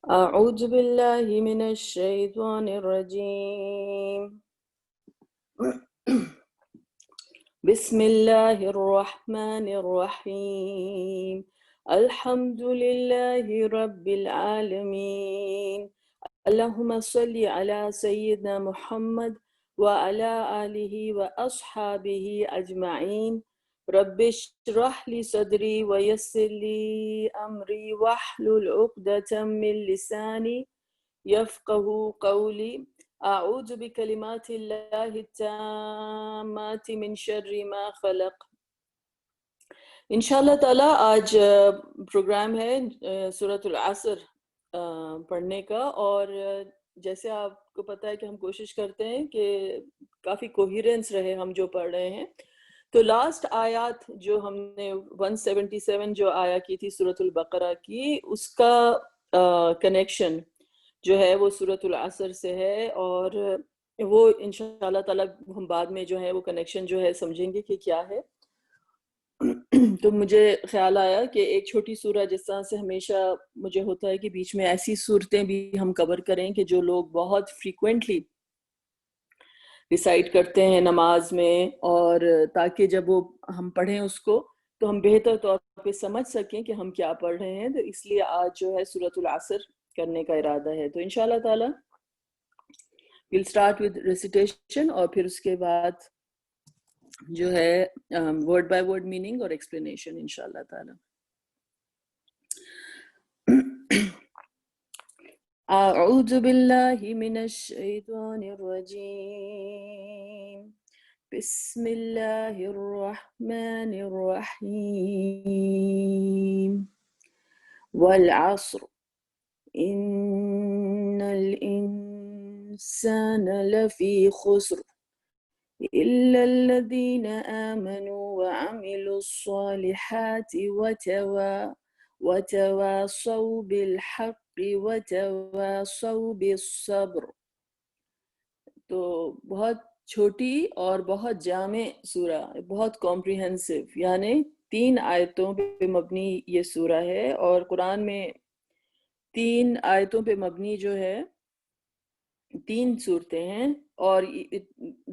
أعوذ بالله من الشيطان الرجيم. بسم الله الرحمن الرحيم. الحمد لله رب العالمين. اللهم صل على سيدنا محمد وعلى آله وأصحابه أجمعين. رب اشرح لي صدري ويسر لي أمري واحلل عقدة من لساني يفقه قولی. اعوذ بکلمات اللہ التامات من شر ما خلق. انشاءاللہ تعالی آج پروگرام ہے سورۃ العصر پڑھنے کا، اور جیسے آپ کو پتہ ہے کہ ہم کوشش کرتے ہیں کہ کافی کوہیرنس رہے ہم جو پڑھ رہے ہیں. تو لاسٹ آیات جو ہم نے 177 جو آیا کی تھی سورۃ البقرہ کی، اس کا کنیکشن جو ہے وہ سورۃ العصر سے ہے، اور وہ انشاءاللہ تعالیٰ ہم بعد میں جو ہے وہ کنیکشن جو ہے سمجھیں گے کہ کیا ہے. تو مجھے خیال آیا کہ ایک چھوٹی سورہ، جس طرح سے ہمیشہ مجھے ہوتا ہے کہ بیچ میں ایسی صورتیں بھی ہم کور کریں کہ جو لوگ بہت فریکوینٹلی ریسائٹ کرتے ہیں نماز میں، اور تاکہ جب وہ ہم پڑھیں اس کو تو ہم بہتر طور پہ سمجھ سکیں کہ ہم کیا پڑھ رہے ہیں. تو اس لیے آج جو ہے سورۃ العصر کرنے کا ارادہ ہے. تو انشاءاللہ تعالی we'll start with recitation، اور پھر اس کے بعد جو ہے ورڈ بائی ورڈ میننگ اور ایکسپلینیشن انشاءاللہ تعالی. اعوذ باللہ من الشیطان الرجیم. بسم اللہ الرحمن الرحیم. والعصر ان الانسان لفی خسر إلا الذين آمنوا وعملوا الصالحات وتواصوا بالحق وتواصوا بالصبر. تو بہت چھوٹی اور بہت جامع سورہ، بہت کمپریہنسو، یعنی 3 آیتوں پہ مبنی یہ سورہ ہے، اور قرآن میں 3 آیتوں پہ مبنی جو ہے 3 صورتیں ہیں، اور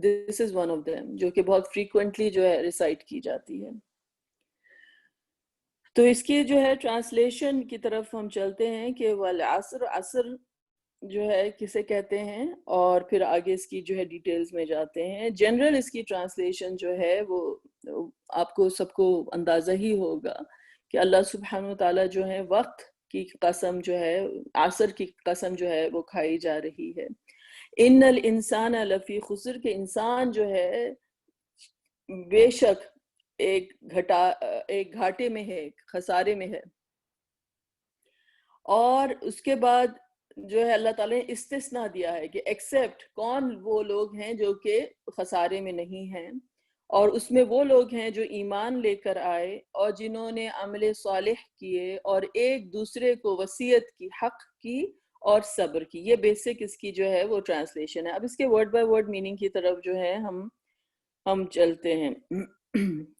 this is one of them جو کہ بہت فریکوینٹلی جو ہے ریسائٹ کی جاتی ہے. تو اس کی جو ہے ٹرانسلیشن کی طرف ہم چلتے ہیں کہ والعصر، عصر جو ہے کسے کہتے ہیں، اور پھر آگے اس کی جو ہے ڈیٹیلز میں جاتے ہیں. جنرل اس کی ٹرانسلیشن جو ہے وہ آپ کو سب کو اندازہ ہی ہوگا کہ اللہ سبحانہ وتعالیٰ جو ہے وقت کی قسم جو ہے، عصر کی قسم جو ہے وہ کھائی جا رہی ہے. ان الانسان لفی خسر، کہ انسان جو ہے بے شک ایک گھاٹے میں ہے، خسارے میں ہے. اور اس کے بعد جو ہے اللہ تعالیٰ نے استثناء دیا ہے کہ ایکسیپٹ کون وہ لوگ ہیں جو کہ خسارے میں نہیں ہیں، اور اس میں وہ لوگ ہیں جو ایمان لے کر آئے اور جنہوں نے عمل صالح کیے اور ایک دوسرے کو وصیت کی، حق کی اور صبر کی. یہ بیسک اس کی جو ہے وہ ٹرانسلیشن ہے. اب اس کے ورڈ بائی ورڈ میننگ کی طرف جو ہے ہم چلتے ہیں.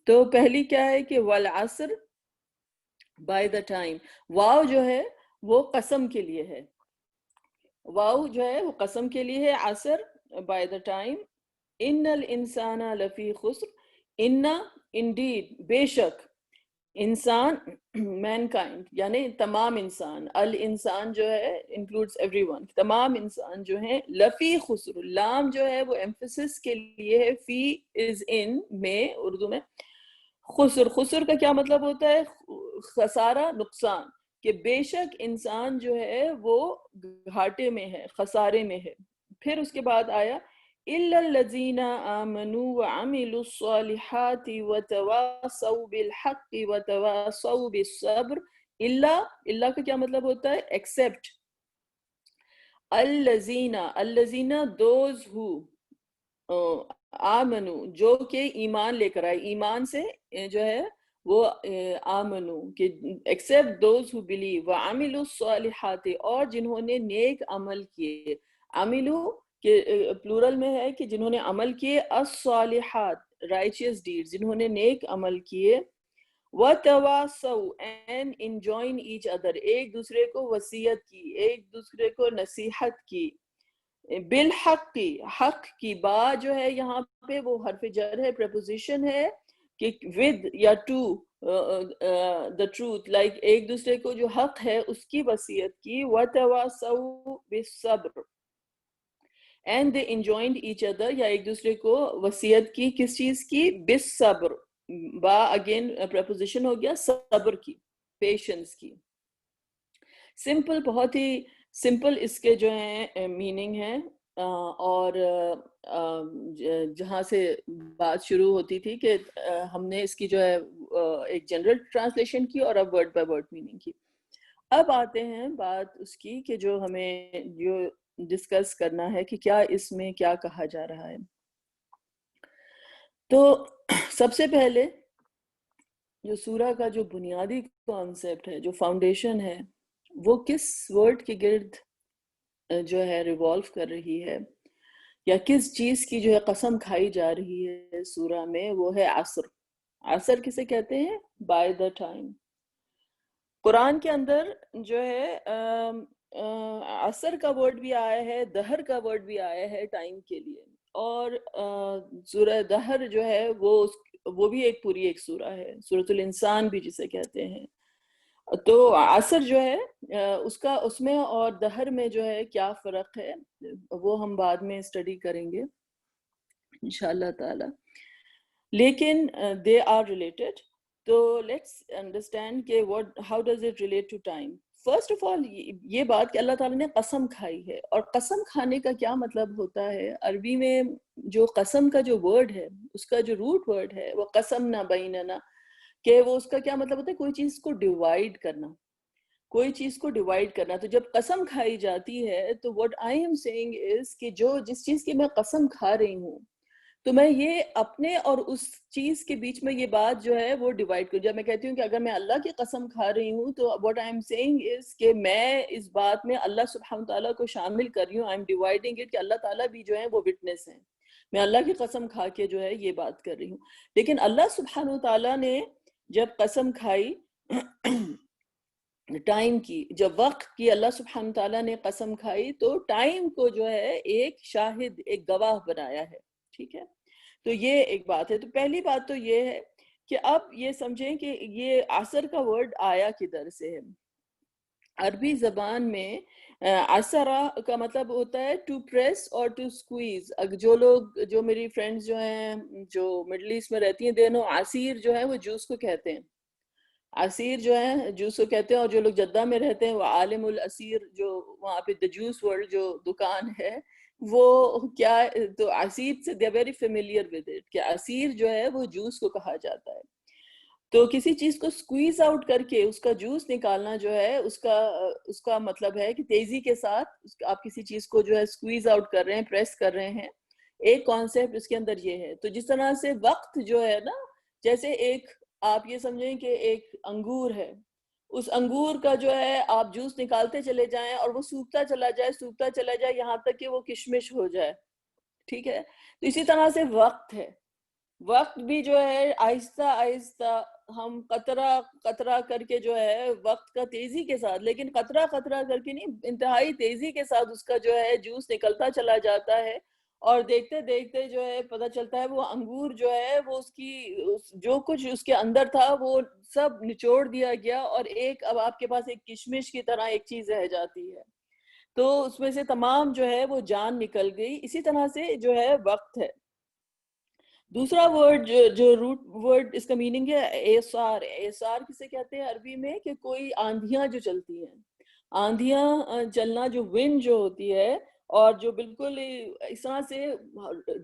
تو پہلی کیا ہے کہ والعصر بائی دا ٹائم. واو جو ہے وہ قسم کے لیے ہے، واو جو ہے وہ قسم کے لیے ہے. عصر بائی دا ٹائم. ان الانسان لفی خسر، ان انڈیڈ بے شک، انسان مین کائنڈ یعنی تمام انسان، الانسان جو ہے انکلوڈس ایوری ون، تمام انسان جو ہیں لفی خسر. لام جو ہے وہ ایمفسس کے لیے ہے، فی از ان میں اردو میں. خسر، خسر کا کیا مطلب ہوتا ہے؟ خسارہ، نقصان، کہ بے شک انسان جو ہے وہ گھاٹے میں ہے، خسارے میں ہے. پھر اس کے بعد آیا إِلَّا الَّذِينَ آمَنُوا وَعَمِلُوا الصَّالِحَاتِ وَتَوَاصَوْا بِالْحَقِّ وَتَوَاصَوْا بِالصَّبْرِ. اللہ کا کیا مطلب ہوتا ہے؟ ایکسیپٹ. الَّذِينَ those who آمنو، جو کہ ایمان لے کر آئے. ایمان سے جو ہے وہ آمنو کہ ایکسیپٹ دوز ہو بلیو، وعملوا الصالحات، اور جنہوں نے نیک عمل کیے. عملو کہ پلورل میں ہے کہ جنہوں نے عمل کیے، الصالحات رائچیس ڈیڈ، جنہوں نے نیک عمل کیے. وَتَوَاصَوْا and enjoin each other, ایک دوسرے کو وصیت کی، ایک دوسرے کو نصیحت کی، بالحق کی، حق کی با جو ہے یہاں پہ وہ حرف جر ہے، پریپوزیشن ہے کہ with یا to the truth، like ایک دوسرے کو جو حق ہے اس کی وصیت کی، وَتَوَاصَوْا بِالصَّبْرِ and they enjoined each other، یا ایک دوسرے کو وصیت کی کس چیز کی؟ بالصبر، با اگین پریپوزیشن ہو گیا صبر کی، پیشنس کی. سمپل، بہت ہی سمپل اس کے جو ہیں میننگ ہیں، اور جہاں سے بات شروع ہوتی تھی کہ ہم نے اس کی جو ہے ایک جنرل ٹرانسلیشن کی اور اب ورڈ بائی ورڈ میننگ کی. اب آتے ہیں بات اس کی کہ جو ہمیں جو ڈسکس کرنا ہے کہ کیا اس میں کیا کہا جا رہا ہے. تو سب سے پہلے جو سورہ کا جو بنیادی کانسیپٹ ہے، جو فاؤنڈیشن ہے، وہ کس ورڈ کے گرد جو ہے ریوالو کر رہی ہے، یا کس چیز کی جو ہے قسم کھائی جا رہی ہے سورہ میں، وہ ہے عصر. عصر کسے کہتے ہیں؟ By the time. قرآن کے اندر جو ہے عصر کا ورڈ بھی آیا ہے، دہر کا ورڈ بھی آیا ہے ٹائم کے لیے، اور سورہ دہر جو ہے وہ بھی ایک پوری ایک سورہ ہے، سورۃ الانسان بھی جسے کہتے ہیں. تو عصر جو ہے اس میں اور دہر میں جو ہے کیا فرق ہے، وہ ہم بعد میں اسٹڈی کریں گے انشاءاللہ تعالی، لیکن they are related. تو لیٹس انڈرسٹینڈ کہ how does it relate to time. First of all یہ بات کہ اللہ تعالیٰ نے قسم کھائی ہے، اور قسم کھانے کا کیا مطلب ہوتا ہے عربی میں؟ جو قسم کا جو ورڈ ہے، اس کا جو روٹ ورڈ ہے وہ قسمنا بیننا، کہ وہ اس کا کیا مطلب ہوتا ہے؟ کوئی چیز کو ڈیوائیڈ کرنا، کوئی چیز کو ڈیوائیڈ کرنا. تو جب قسم کھائی جاتی ہے تو what I am saying is کہ جس چیز کی میں قسم کھا رہی ہوں، تو میں یہ اپنے اور اس چیز کے بیچ میں یہ بات جو ہے وہ ڈیوائیڈ کروں. جب میں کہتی ہوں کہ اگر میں اللہ کی قسم کھا رہی ہوں تو what I am saying is کہ میں اس بات میں اللہ سبحانہ تعالیٰ کو شامل کر رہی ہوں. I am dividing it کہ اللہ تعالیٰ بھی جو ہے وہ وٹنس ہیں. میں اللہ کی قسم کھا کے جو ہے یہ بات کر رہی ہوں. لیکن اللہ سبحانہ تعالیٰ نے جب قسم کھائی ٹائم کی، جب وقت کی اللہ سبحانہ تعالیٰ نے قسم کھائی، تو ٹائم کو جو ہے ایک شاہد، ایک گواہ بنایا ہے. ٹھیک ہے، تو یہ ایک بات ہے. تو پہلی بات تو یہ ہے کہ اب یہ سمجھیں کہ یہ عصر کا ورڈ آیا کدھر سے ہے. عربی زبان میں عصرہ کا مطلب ہوتا ہے ٹو پریس اور ٹو سکویز. جو میری فرینڈز جو ہیں جو مڈل ایسٹ میں رہتی ہیں، دینوں عصیر جو ہے وہ جوس کو کہتے ہیں، عصیر جو ہے جوس کو کہتے ہیں. اور جو لوگ جدہ میں رہتے ہیں وہ عالم العصیر، جو وہاں پہ دا جوس ورلڈ جو دکان ہے، وہ کیا، تو عصیر سے they very familiar with it کہ عصیر جو ہے وہ جوس کو کہا جاتا ہے. تو کسی چیز کو سکویز آؤٹ کر کے اس کا جوس نکالنا جو ہے اس کا مطلب ہے کہ تیزی کے ساتھ آپ کسی چیز کو جو ہے سکویز آؤٹ کر رہے ہیں، پریس کر رہے ہیں. ایک کانسیپٹ اس کے اندر یہ ہے. تو جس طرح سے وقت جو ہے نا، جیسے ایک آپ یہ سمجھیں کہ ایک انگور ہے، اس انگور کا جو ہے آپ جوس نکالتے چلے جائیں اور وہ سوکھتا چلا جائے یہاں تک کہ وہ کشمش ہو جائے. ٹھیک ہے، تو اسی طرح سے وقت ہے. وقت بھی جو ہے آہستہ آہستہ ہم قطرہ قطرہ کر کے جو ہے وقت کا تیزی کے ساتھ، لیکن قطرہ قطرہ کر کے نہیں، انتہائی تیزی کے ساتھ اس کا جو ہے جوس نکلتا چلا جاتا ہے. اور دیکھتے دیکھتے جو ہے پتہ چلتا ہے وہ انگور جو ہے وہ جو کچھ اس کے اندر تھا وہ سب نچوڑ دیا گیا، اور اب آپ کے پاس ایک کشمش کی طرح ایک چیز رہ جاتی ہے. تو اس میں سے تمام جو ہے وہ جان نکل گئی. اسی طرح سے جو ہے وقت ہے. دوسرا ورڈ جو روٹ ورڈ اس کا میننگ ہے ایسار. ایسار کسے کہتے ہیں عربی میں؟ کہ کوئی آندھیاں جو چلتی ہیں، آندھیاں چلنا، جو ونڈ جو ہوتی ہے، اور جو بالکل اس طرح سے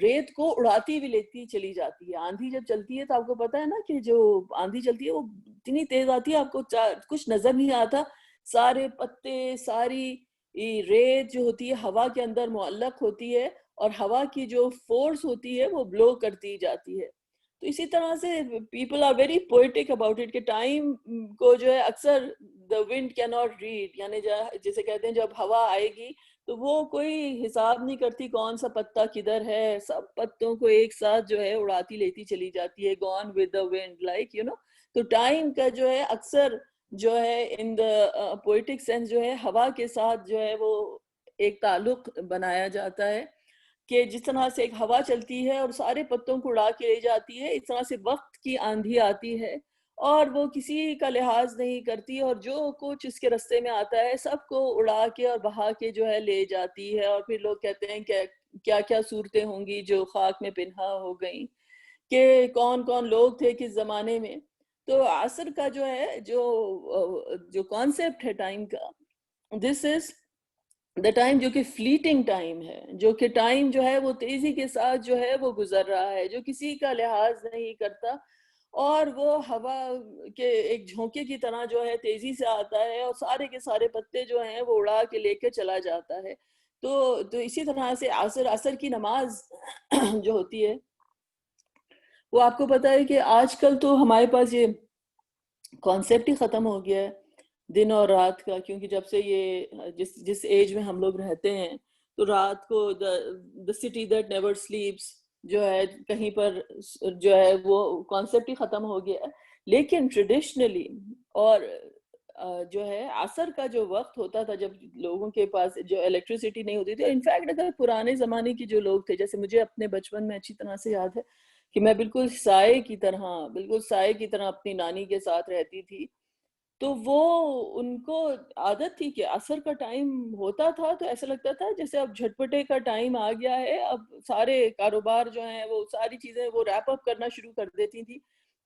ریت کو اڑاتی بھی لیتی چلی جاتی ہے. آندھی جب چلتی ہے تو آپ کو پتا ہے نا کہ جو آندھی چلتی ہے وہ اتنی تیز آتی ہے آپ کو کچھ نظر نہیں آتا. سارے پتے، ساری ریت جو ہوتی ہے ہوا کے اندر معلق ہوتی ہے، اور ہوا کی جو فورس ہوتی ہے وہ بلو کرتی جاتی ہے. تو اسی طرح سے people are very poetic about it کہ ٹائم کو جو ہے اکثر the wind cannot read، یعنی جیسے کہتے ہیں جب ہوا آئے گی تو وہ کوئی حساب نہیں کرتی کون سا پتا کدھر ہے، سب پتوں کو ایک ساتھ جو ہے اڑاتی لیتی چلی جاتی ہے. gone with the wind like you know. تو ٹائم کا جو ہے اکثر جو ہے ان دا پوئٹک سینس جو ہے ہوا کے ساتھ جو ہے وہ ایک تعلق بنایا جاتا ہے کہ جس طرح سے ایک ہوا چلتی ہے اور سارے پتوں کو اڑا کے لے جاتی ہے، اس طرح سے وقت کی آندھی آتی ہے اور وہ کسی کا لحاظ نہیں کرتی اور جو کچھ اس کے رستے میں آتا ہے سب کو اڑا کے اور بہا کے جو ہے لے جاتی ہے. اور پھر لوگ کہتے ہیں کہ کیا کیا صورتیں ہوں گی جو خاک میں پنہا ہو گئیں، کہ کون کون لوگ تھے کس زمانے میں. تو عصر کا جو ہے جو کانسیپٹ ہے ٹائم کا، دس از دا ٹائم جو کہ فلیٹنگ ٹائم ہے، جو کہ ٹائم جو ہے وہ تیزی کے ساتھ جو ہے وہ گزر رہا ہے، جو کسی کا لحاظ نہیں کرتا اور وہ ہوا کے ایک جھونکے کی طرح جو ہے تیزی سے آتا ہے اور سارے کے سارے پتے جو ہیں وہ اڑا کے لے کے چلا جاتا ہے. تو اسی طرح سے عصر کی نماز جو ہوتی ہے وہ آپ کو پتا ہے کہ آج کل تو ہمارے پاس یہ کانسیپٹ ہی ختم ہو گیا ہے دن اور رات کا، کیونکہ جب سے یہ جس ایج میں ہم لوگ رہتے ہیں تو رات کو the city that never sleeps جو ہے کہیں پر جو ہے وہ کانسیپٹ ہی ختم ہو گیا ہے. لیکن ٹریڈیشنلی اور جو ہے عصر کا جو وقت ہوتا تھا جب لوگوں کے پاس جو الیکٹریسٹی نہیں ہوتی تھی، انفیکٹ اگر پرانے زمانے کی جو لوگ تھے، جیسے مجھے اپنے بچپن میں اچھی طرح سے یاد ہے کہ میں بالکل سائے کی طرح اپنی نانی کے ساتھ رہتی تھی، تو وہ ان کو عادت تھی کہ عصر کا ٹائم ہوتا تھا تو ایسا لگتا تھا جیسے اب جھٹپٹے کا ٹائم آ گیا ہے، اب سارے کاروبار جو ہیں وہ ساری چیزیں وہ ریپ اپ کرنا شروع کر دیتی تھی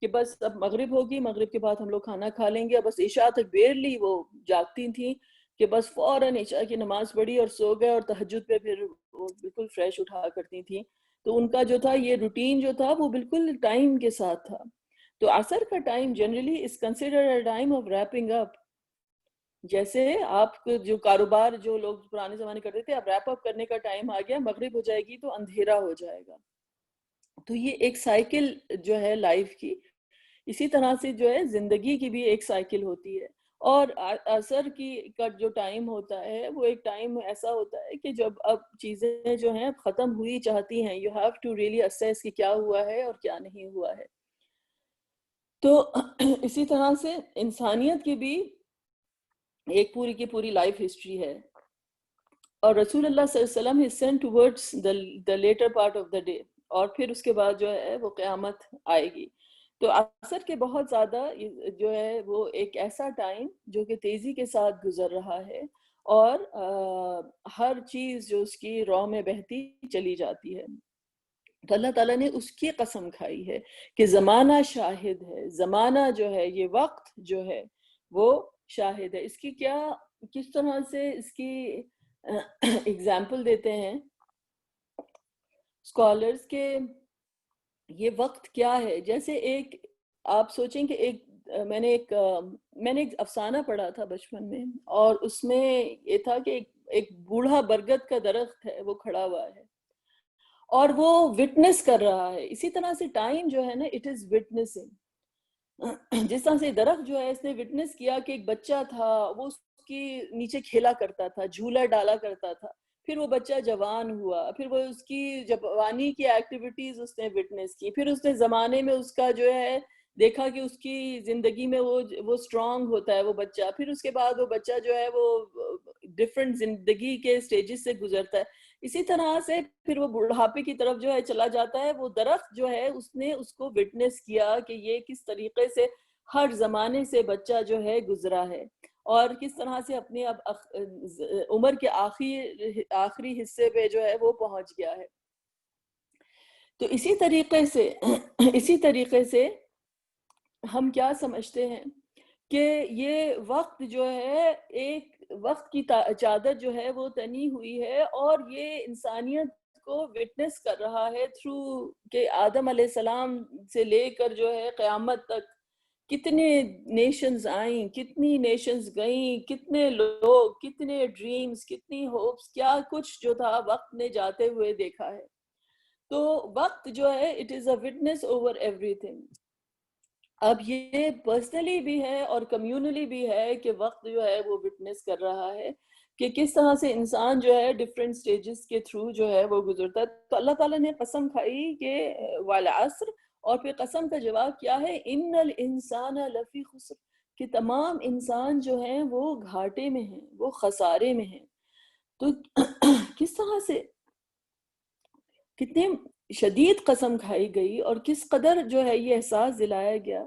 کہ بس اب مغرب ہوگی، مغرب کے بعد ہم لوگ کھانا کھا لیں گے. بس عشاء تک بیرلی وہ جاگتی تھیں کہ بس فوراً عشاء کی نماز پڑھی اور سو گئے، اور تہجد پہ پھر وہ بالکل فریش اٹھا کرتی تھیں. تو ان کا جو تھا یہ روٹین جو تھا وہ بالکل ٹائم کے ساتھ تھا. تو عصر کا time generally is considered a time of wrapping up. جیسے آپ جو کاروبار جو لوگ پرانے زمانے کرتے تھے اب ریپ اپ کرنے کا ٹائم آ گیا، مغرب ہو جائے گی تو اندھیرا ہو جائے گا. تو یہ ایک سائیکل جو ہے لائف کی، اسی طرح سے جو ہے زندگی کی بھی ایک سائیکل ہوتی ہے. اور عصر کا جو ٹائم ہوتا ہے وہ ایک ٹائم ایسا ہوتا ہے کہ جب اب چیزیں جو ہیں ختم ہوئی چاہتی ہیں، you have to really assess کہ کیا ہوا ہے اور کیا نہیں ہوا ہے. تو اسی طرح سے انسانیت کی بھی ایک پوری کی پوری لائف ہسٹری ہے، اور رسول اللہ صلی اللہ علیہ وسلم is sent towards the later part of the day، اور پھر اس کے بعد جو ہے وہ قیامت آئے گی. تو عصر کے بہت زیادہ جو ہے وہ ایک ایسا ٹائم جو کہ تیزی کے ساتھ گزر رہا ہے اور ہر چیز جو اس کی رو میں بہتی چلی جاتی ہے. تو اللہ تعالیٰ نے اس کی قسم کھائی ہے کہ زمانہ شاہد ہے، زمانہ جو ہے یہ وقت جو ہے وہ شاہد ہے. اس کی کس طرح سے اس کی اگزامپل دیتے ہیں اسکالرز کے یہ وقت کیا ہے. جیسے ایک آپ سوچیں کہ میں نے ایک افسانہ پڑھا تھا بچپن میں، اور اس میں یہ تھا کہ ایک بوڑھا برگد کا درخت ہے، وہ کھڑا ہوا ہے اور وہ وٹنس کر رہا ہے. اسی طرح سے ٹائم جو ہے نا اٹ از وٹنسنگ. جس طرح سے درخت جو ہے اس نے وٹنس کیا کہ ایک بچہ تھا وہ اس کی نیچے کھیلا کرتا تھا، جھولا ڈالا کرتا تھا، پھر وہ بچہ جوان ہوا، پھر وہ اس کی جوانی کی ایکٹیویٹیز اس نے وٹنس کی، پھر اس نے زمانے میں اس کا جو ہے دیکھا کہ اس کی زندگی میں وہ سٹرونگ ہوتا ہے وہ بچہ، پھر اس کے بعد وہ بچہ جو ہے وہ ڈفرنٹ زندگی کے سٹیجز سے گزرتا ہے. اسی طرح سے پھر وہ بڑھاپے کی طرف جو ہے چلا جاتا ہے. وہ درخت جو ہے اس نے اس کو وٹنس کیا کہ یہ کس طریقے سے ہر زمانے سے بچہ جو ہے گزرا ہے اور کس طرح سے اپنی اب عمر کے آخری حصے پہ جو ہے وہ پہنچ گیا ہے. تو اسی طریقے سے ہم کیا سمجھتے ہیں کہ یہ وقت جو ہے ایک وقت کی چادر جو ہے وہ تنی ہوئی ہے اور یہ انسانیت کو وٹنس کر رہا ہے تھرو کہ آدم علیہ السلام سے لے کر جو ہے قیامت تک کتنے نیشنز آئیں، کتنی نیشنز گئیں، کتنے لوگ، کتنے ڈریمز، کتنی ہوپس، کیا کچھ جو تھا وقت نے جاتے ہوئے دیکھا ہے. تو وقت جو ہے it is a witness over every thing. اب یہ پرسنلی بھی ہے اور کمیونلی بھی ہے کہ وقت جو ہے وہ وٹنس کر رہا ہے کہ کس طرح سے انسان جو ہے ڈفرینٹ سٹیجز کے تھرو جو ہے وہ گزرتا ہے. تو اللہ تعالیٰ نے قسم کھائی کہ والعصر، اور پھر قسم کا جواب کیا ہے؟ ان الانسان لفی خسر، کہ تمام انسان جو ہیں وہ گھاٹے میں ہیں، وہ خسارے میں ہیں۔ تو کس طرح سے کتنے شدید قسم کھائی گئی اور کس قدر جو ہے یہ احساس دلایا گیا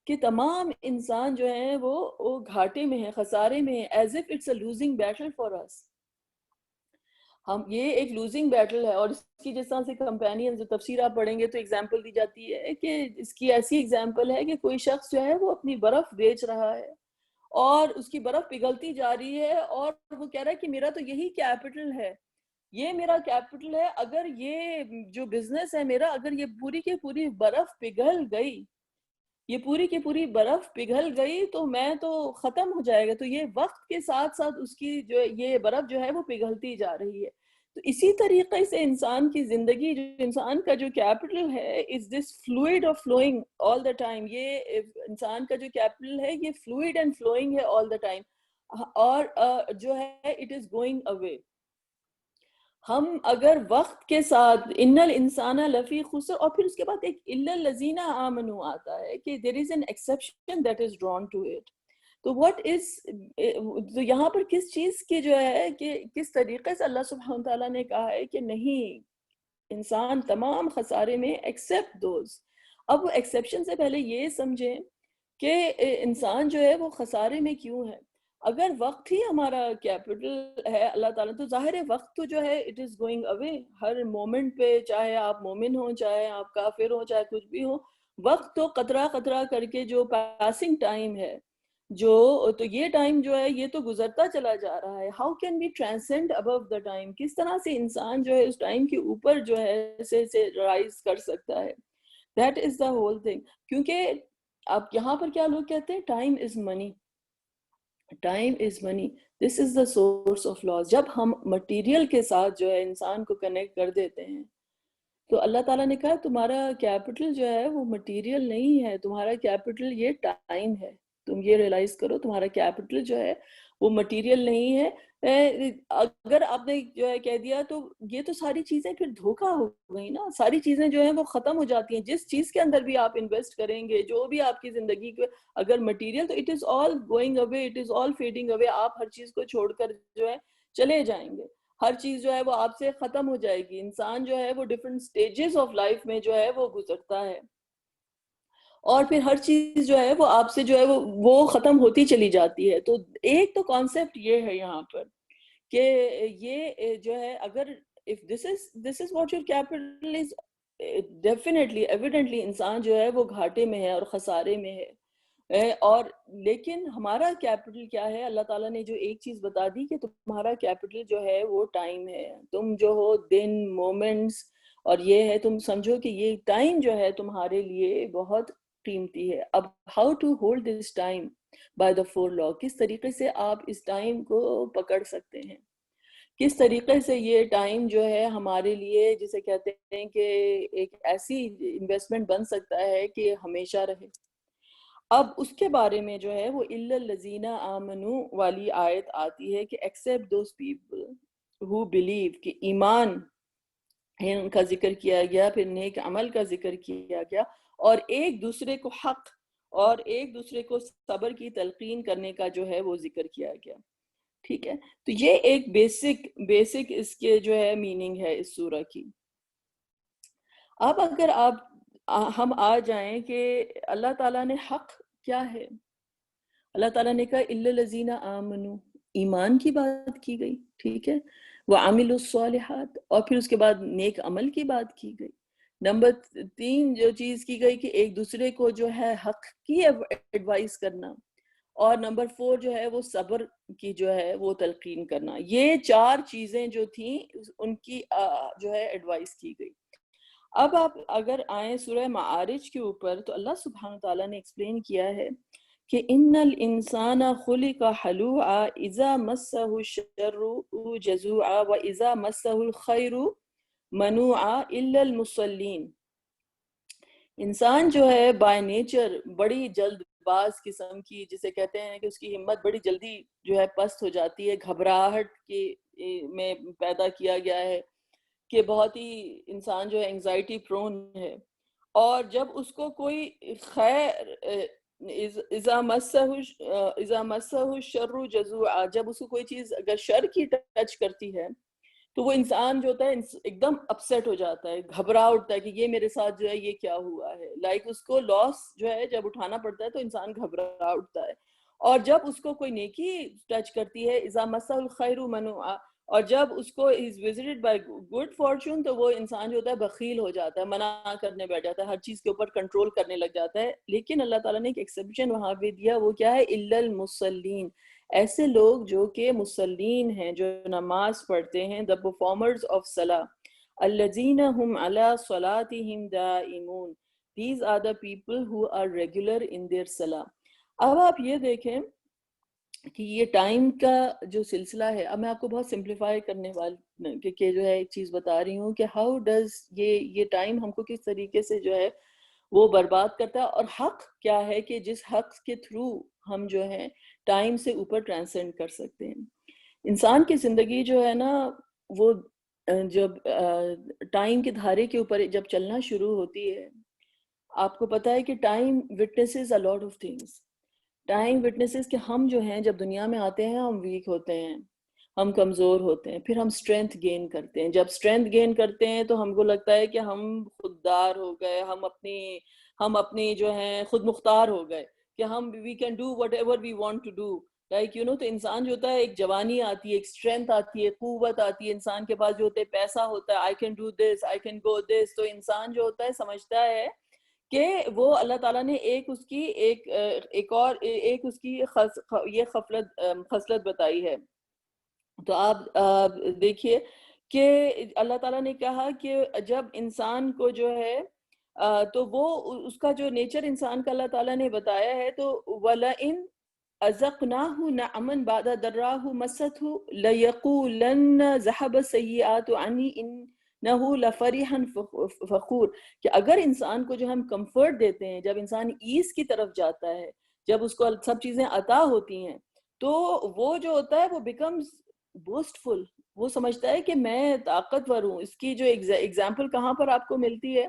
کہ تمام انسان جو ہیں وہ گھاٹے میں ہیں، خسارے میں ہیں، as if it's a losing battle for us. ہم یہ ایک لوزنگ بیٹل ہے، اور اس کی جس طرح سے کمپینین جو تفسیر آپ پڑھیں گے تو ایگزامپل دی جاتی ہے کہ اس کی ایسی ایگزامپل ہے کہ کوئی شخص جو ہے وہ اپنی برف بیچ رہا ہے اور اس کی برف پگھلتی جا رہی ہے، اور وہ کہہ رہا ہے کہ میرا تو یہی کیپٹل ہے، یہ میرا کیپٹل ہے، اگر یہ جو بزنس ہے میرا، اگر یہ پوری کی پوری برف پگھل گئی، یہ پوری کی پوری برف پگھل گئی تو میں تو ختم ہو جائے گا۔ تو یہ وقت کے ساتھ ساتھ اس کی جو یہ برف جو ہے وہ پگھلتی جا رہی ہے۔ تو اسی طریقے سے انسان کی زندگی، جو انسان کا جو کیپٹل ہے، از دس فلوئڈ اور فلوئنگ آل دا ٹائم۔ یہ انسان کا جو کیپٹل ہے یہ فلوئڈ اینڈ فلوئنگ ہے آل دا ٹائم، اور جو ہے اٹ از گوئنگ اوے۔ ہم اگر وقت کے ساتھ ان الانسان لفی خسر، اور پھر اس کے بعد ایک الا الذین آمنوا آتا ہے کہ there is an exception that is drawn to it۔ تو what is، تو یہاں پر کس چیز کی جو ہے کہ کس طریقے سے اللہ سبحانہ تعالیٰ نے کہا ہے کہ نہیں، انسان تمام خسارے میں except those۔ اب وہ ایکسیپشن سے پہلے یہ سمجھیں کہ انسان جو ہے وہ خسارے میں کیوں ہے۔ اگر وقت ہی ہمارا کیپٹل ہے اللہ تعالیٰ، تو ظاہر ہے وقت تو جو ہے it is going away Hare moment پہ، چاہے آپ مومن ہوں، چاہے آپ کافر ہوں، چاہے کچھ بھی ہو، وقت تو قطرہ قطرہ کر کے جو پاسنگ ٹائم ہے، جو تو یہ ٹائم جو ہے یہ تو گزرتا چلا جا رہا ہے۔ How can be transcend above the time, کس طرح سے انسان جو ہے اس ٹائم کے اوپر جو ہے سے رائز کر سکتا ہے۔ That is the whole thing. کیونکہ اب یہاں پر کیا لوگ کہتے ہیں، time is money, time is money, this is the source of loss. جب ہم مٹیریل کے ساتھ جو ہے انسان کو کنیکٹ کر دیتے ہیں، تو اللہ تعالیٰ نے کہا تمہارا کیپٹل جو ہے وہ مٹیریل نہیں ہے، تمہارا کیپٹل یہ ٹائم ہے۔ تم یہ ریلائز کرو، تمہارا کیپٹل جو ہے وہ مٹیریل نہیں ہے۔ اگر آپ نے جو ہے کہہ دیا تو یہ تو ساری چیزیں پھر دھوکہ ہو گئی نا، ساری چیزیں جو ہیں وہ ختم ہو جاتی ہیں۔ جس چیز کے اندر بھی آپ انویسٹ کریں گے، جو بھی آپ کی زندگی کے اگر مٹیریل، تو it is all going away, it is all fading away. آپ ہر چیز کو چھوڑ کر جو ہے چلے جائیں گے، ہر چیز جو ہے وہ آپ سے ختم ہو جائے گی۔ انسان جو ہے وہ ڈفرینٹ سٹیجز آف لائف میں جو ہے وہ گزرتا ہے، اور پھر ہر چیز جو ہے وہ آپ سے جو ہے وہ ختم ہوتی چلی جاتی ہے۔ تو ایک تو کانسیپٹ یہ ہے یہاں پر کہ یہ جو ہے اگر if this is what your capital is، definitely evidently انسان جو ہے وہ گھاٹے میں ہے اور خسارے میں ہے۔ اور لیکن ہمارا کیپٹل کیا ہے؟ اللہ تعالیٰ نے جو ایک چیز بتا دی کہ تمہارا کیپٹل جو ہے وہ ٹائم ہے۔ تم جو ہو دن، مومنٹس، اور یہ ہے تم سمجھو کہ یہ ٹائم جو ہے تمہارے لیے بہت قیمتی ہے۔ اب how to hold this time by the forelock, کس طریقے سے آپ اس ٹائم کو پکڑ سکتے ہیں، کس طریقے سے یہ ٹائم جو ہے ہمارے لیے جسے کہتے ہیں کہ ایک ایسی انویسٹمنٹ بن سکتا ہے کہ ہمیشہ رہے۔ اب اس کے بارے میں جو ہے وہ اِلَّا الَّذِينَ آمَنُوا والی آیت آتی ہے کہ except those people who believe، کہ ایمان ان کا ذکر کیا گیا، پھر نیک عمل کا ذکر کیا گیا، اور ایک دوسرے کو حق اور ایک دوسرے کو صبر کی تلقین کرنے کا جو ہے وہ ذکر کیا گیا۔ ٹھیک ہے، تو یہ ایک بیسک اس کے جو ہے میننگ ہے اس سورہ کی۔ اب اگر ہم آ جائیں کہ اللہ تعالیٰ نے حق کیا ہے، اللہ تعالیٰ نے کہا اِلَّا الَّذِينَ آمَنُوا، ایمان کی بات کی گئی، ٹھیک ہے، وَعَمِلُوا الصَّالِحَاتِ، اور پھر اس کے بعد نیک عمل کی بات کی گئی۔ نمبر 3 جو چیز کی گئی کہ ایک دوسرے کو جو ہے حق کی ایڈوائز کرنا، اور نمبر 4 جو ہے وہ صبر کی جو ہے وہ تلقین کرنا۔ یہ 4 چیزیں جو تھیں ان کی جو ہے ایڈوائز کی گئی۔ اب آپ اگر آئیں سورہ معارج کے اوپر، تو اللہ سبحانہ تعالیٰ نے ایکسپلین کیا ہے کہ ان الانسان خلق حلوعا اذا مسہ الشر جزوعا واذا مسہ الخیر منوعا الا المصلین۔ انسان جو ہے بائی نیچر بڑی جلد باز قسم کی، جسے کہتے ہیں کہ اس کی ہمت بڑی جلدی جو ہے پست ہو جاتی ہے، گھبراہٹ میں پیدا کیا گیا ہے کہ بہت ہی انسان جو ہے انگزائٹی پرون ہے، اور جب اس کو کوئی خیر اذا مسہ الشر جزوعا، جب اس کو کوئی چیز اگر شر کی ٹچ کرتی ہے تو وہ انسان جو ہوتا ہے ایک دم اپسیٹ ہو جاتا ہے، گھبرا اٹھتا ہے کہ یہ میرے ساتھ جو ہے یہ کیا ہوا ہے، لائک اس کو لاس جو ہے جب اٹھانا پڑتا ہے تو انسان گھبرا اٹھتا ہے. اور جب اس کو کوئی نیکی ٹچ کرتی ہے اذا مسہ الخیر منوعا، اور جب اس کو از وزٹڈ بائی گڈ فارچون تو وہ انسان جو ہوتا ہے بخیل ہو جاتا ہے، منع کرنے بیٹھ جاتا ہے، ہر چیز کے اوپر کنٹرول کرنے لگ جاتا ہے. لیکن اللہ تعالیٰ نے ایک ایکسیپشن وہاں پہ دیا، وہ کیا ہے؟ الا المصلین، ایسے لوگ جو کہ مصلین ہیں، جو نماز پڑھتے ہیں، the performers of salah، الذین هم علی صلاتهم دائمون، these are the people who are regular in their salah. اب آپ یہ دیکھیں کہ یہ ٹائم کا جو سلسلہ ہے، اب میں آپ کو بہت سمپلیفائی کرنے والی کہ جو ہے ایک چیز بتا رہی ہوں کہ ہاؤ ڈز یہ ٹائم ہم کو کس طریقے سے جو ہے وہ برباد کرتا ہے، اور حق کیا ہے کہ جس حق کے تھرو ہم جو ہے ٹائم سے اوپر ٹرانسینڈ کر سکتے ہیں. انسان کی زندگی جو ہے نا، وہ جب ٹائم کے دھارے کے اوپر جب چلنا شروع ہوتی ہے، آپ کو پتا ہے کہ time witnesses a lot of things. Time witnesses کہ ہم جو ہیں جب دنیا میں آتے ہیں ہم ویک ہوتے ہیں، ہم کمزور ہوتے ہیں، پھر ہم اسٹرینتھ گین کرتے ہیں. جب اسٹرینتھ گین کرتے ہیں تو ہم کو لگتا ہے کہ ہم خوددار ہو گئے، ہم اپنی جو ہیں خود مختار ہو گئے کہ ہم we can do whatever we want to do, like you know. تو انسان جو ہوتا ہے ایک جوانی آتی ہے، ایک اسٹرینتھ آتی ہے، قوت آتی ہے، انسان کے پاس جو ہوتا ہے پیسہ ہوتا ہے، I can do this, I can go this. تو انسان جو ہوتا ہے سمجھتا ہے کہ وہ اللہ تعالیٰ نے ایک اس کی ایک اور ایک اس کی یہ خصلت بتائی ہے. تو آپ دیکھیے کہ اللہ تعالیٰ نے کہا کہ جب انسان کو جو ہے تو وہ اس کا جو نیچر انسان کا اللہ تعالیٰ نے بتایا ہے، تو وَلَئِنْ أَذَقْنَاهُ نَعْمًا بَعْدَ ضَرَّاهُ مَسَّتْهُ لَيَقُولَنَّ ذَهَبَ السَّيِّئَاتُ عَنِّي إِنَّهُ لَفَرِحًا فخور، کہ اگر انسان کو جو ہم کمفرٹ دیتے ہیں، جب انسان ایز کی طرف جاتا ہے، جب اس کو سب چیزیں عطا ہوتی ہیں، تو وہ جو ہوتا ہے وہ بیکمز بوسٹفل. وہ سمجھتا ہے کہ میں طاقتور ہوں. اس کی جو ایگزامپل کہاں پر آپ کو ملتی ہے؟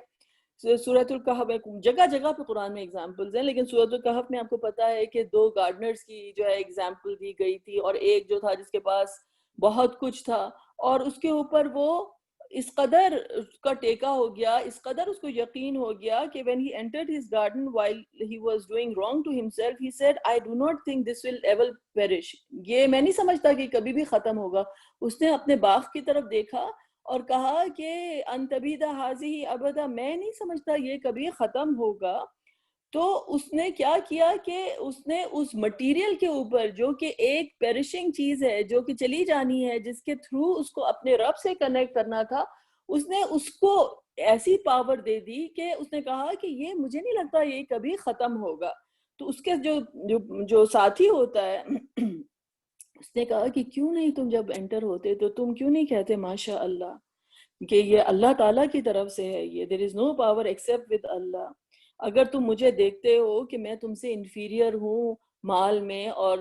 سورۃ الکہف. جگہ جگہ پہ قرآن میں ایگزامپلز ہیں، لیکن سورۃ الکہف میں آپ کو پتا ہے کہ 2 گارڈنرز کی جو ہے ایگزامپل دی گئی تھی، اور ایک جو تھا جس کے پاس بہت کچھ تھا، اور اس کے اوپر وہ اس قدر اس کا ٹیکا ہو گیا، اس قدر اس کو یقین ہو گیا کہ when he entered his garden while he was doing wrong to himself, he said, I do not think this will ever perish. یہ میں نہیں سمجھتا کہ کبھی بھی ختم ہوگا. اس نے اپنے باغ کی طرف دیکھا اور کہا کہ ان تبیدہ ھذہ ابدا، میں نہیں سمجھتا یہ کبھی ختم ہوگا. تو اس نے کیا کیا کہ اس نے اس مٹیریل کے اوپر، جو کہ ایک پیرشنگ چیز ہے، جو کہ چلی جانی ہے، جس کے تھرو اس کو اپنے رب سے کنیکٹ کرنا تھا، اس نے اس کو ایسی پاور دے دی کہ اس نے کہا کہ یہ مجھے نہیں لگتا یہ کبھی ختم ہوگا. تو اس کے جو ساتھی ہوتا ہے اس نے کہا کہ کیوں نہیں تم جب انٹر ہوتے تو تم کیوں نہیں کہتے ماشاء اللہ کہ یہ اللہ تعالیٰ کی طرف سے ہے، یہ there is no power except with Allah. اگر تم مجھے دیکھتے ہو کہ میں تم سے انفیریئر ہوں مال میں اور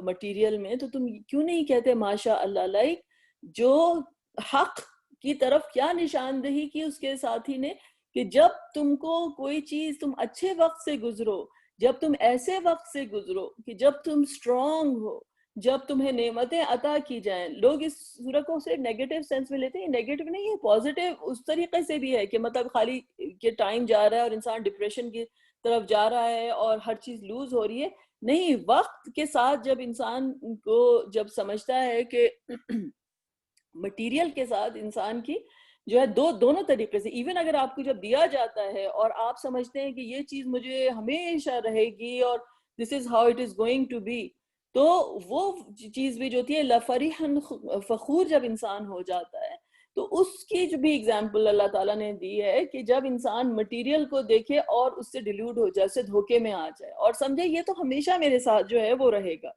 مٹیریل میں، تو تم کیوں نہیں کہتے ماشاء اللہ. لائک جو حق کی طرف کیا نشاندہی کی اس کے ساتھی نے کہ جب تم کو کوئی چیز، تم اچھے وقت سے گزرو، جب تم ایسے وقت سے گزرو کہ جب تم اسٹرانگ ہو، جب تمہیں نعمتیں عطا کی جائیں. لوگ اس صورت کو صرف نیگیٹو سینس میں لیتے ہیں. نیگیٹو نہیں ہے، پازیٹیو اس طریقے سے بھی ہے کہ مطلب خالی کہ ٹائم جا رہا ہے اور انسان ڈپریشن کی طرف جا رہا ہے اور ہر چیز لوز ہو رہی ہے. نہیں، وقت کے ساتھ جب انسان کو جب سمجھتا ہے کہ مٹیریل کے ساتھ انسان کی جو ہے دونوں طریقے سے، ایون اگر آپ کو جب دیا جاتا ہے اور آپ سمجھتے ہیں کہ یہ چیز مجھے ہمیشہ رہے گی اور this is how it is going to be, تو وہ چیز بھی جو ہوتی ہے لفریحن فخور جب انسان ہو جاتا ہے. تو اس کی جو بھی ایگزامپل اللہ تعالیٰ نے دی ہے کہ جب انسان مٹیریل کو دیکھے اور اس سے ڈیلیوٹ ہو جائے، اسے دھوکے میں آ جائے اور سمجھے یہ تو ہمیشہ میرے ساتھ جو ہے وہ رہے گا.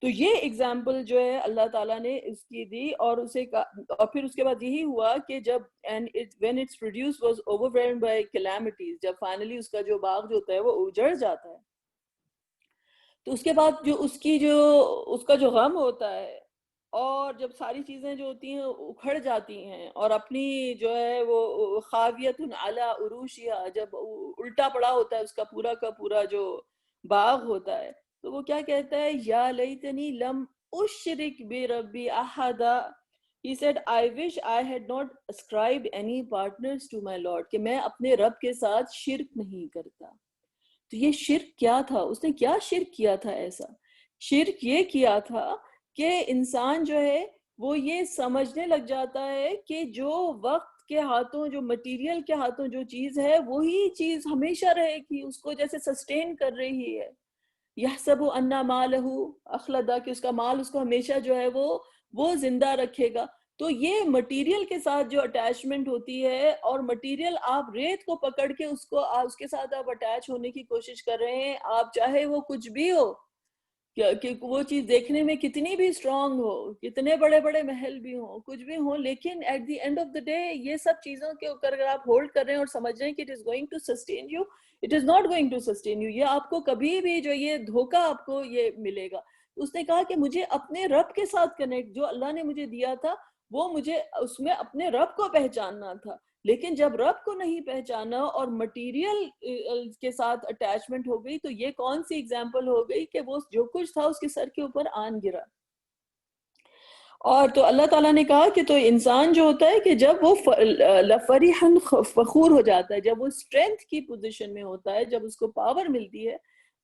تو یہ ایگزامپل جو ہے اللہ تعالیٰ نے اس کی دی، اور اور پھر اس کے بعد یہی ہوا کہ جب when its produce was overwhelmed by calamities، جب فائنلی اس کا جو باغ جو ہوتا ہے وہ اجڑ جاتا ہے، تو اس کے بعد جو اس کا جو غم ہوتا ہے اور جب ساری چیزیں جو ہوتی ہیں اکھڑ جاتی ہیں اور اپنی جو ہے وہ خاویت علی عروشها، جب الٹا پڑا ہوتا ہے اس کا پورا جو باغ ہوتا ہے، تو وہ کیا کہتا ہے، یا لیتنی لم اشرک بربی احدا. He said, I wish I had not ascribed any partners to my Lord. کہ میں اپنے رب کے ساتھ شرک نہیں کرتا. تو یہ شرک کیا تھا؟ اس نے کیا شرک کیا تھا ایسا؟ شرک یہ کیا تھا کہ انسان جو ہے وہ یہ سمجھنے لگ جاتا ہے کہ جو وقت کے ہاتھوں، جو مٹیریل کے ہاتھوں جو چیز ہے وہی چیز ہمیشہ رہے گی، اس کو جیسے سسٹین کر رہی ہے. یحسب ان مالہ اخلدہ، کہ اس کا مال اس کو ہمیشہ جو ہے وہ زندہ رکھے گا. تو یہ مٹیریل کے ساتھ جو اٹیچمنٹ ہوتی ہے، اور مٹیریل آپ ریت کو پکڑ کے اس کے ساتھ آپ اٹیچ ہونے کی کوشش کر رہے ہیں، آپ چاہے وہ کچھ بھی ہو، کہ وہ چیز دیکھنے میں کتنی بھی اسٹرانگ ہو، کتنے بڑے بڑے محل بھی ہوں، کچھ بھی ہوں، لیکن at the end of the day یہ سب چیزوں کے اوپر اگر آپ ہولڈ کر رہے ہیں اور سمجھ رہے ہیں کہ it is going to sustain you, it is not going to sustain you. یہ آپ کو کبھی بھی جو یہ دھوکہ آپ کو یہ ملے گا. اس نے کہا کہ مجھے اپنے رب کے ساتھ کنیکٹ، جو اللہ نے مجھے دیا تھا وہ مجھے اس میں اپنے رب کو پہچاننا تھا. لیکن جب رب کو نہیں پہچانا اور مٹیریل کے ساتھ اٹیچمنٹ ہو گئی، تو یہ کون سی اگزامپل ہو گئی کہ وہ جو کچھ تھا اس کے سر کے اوپر آن گرا. اور تو اللہ تعالیٰ نے کہا کہ تو انسان جو ہوتا ہے کہ جب وہ لفریحن فخور ہو جاتا ہے، جب وہ اسٹرینتھ کی پوزیشن میں ہوتا ہے، جب اس کو پاور ملتی ہے،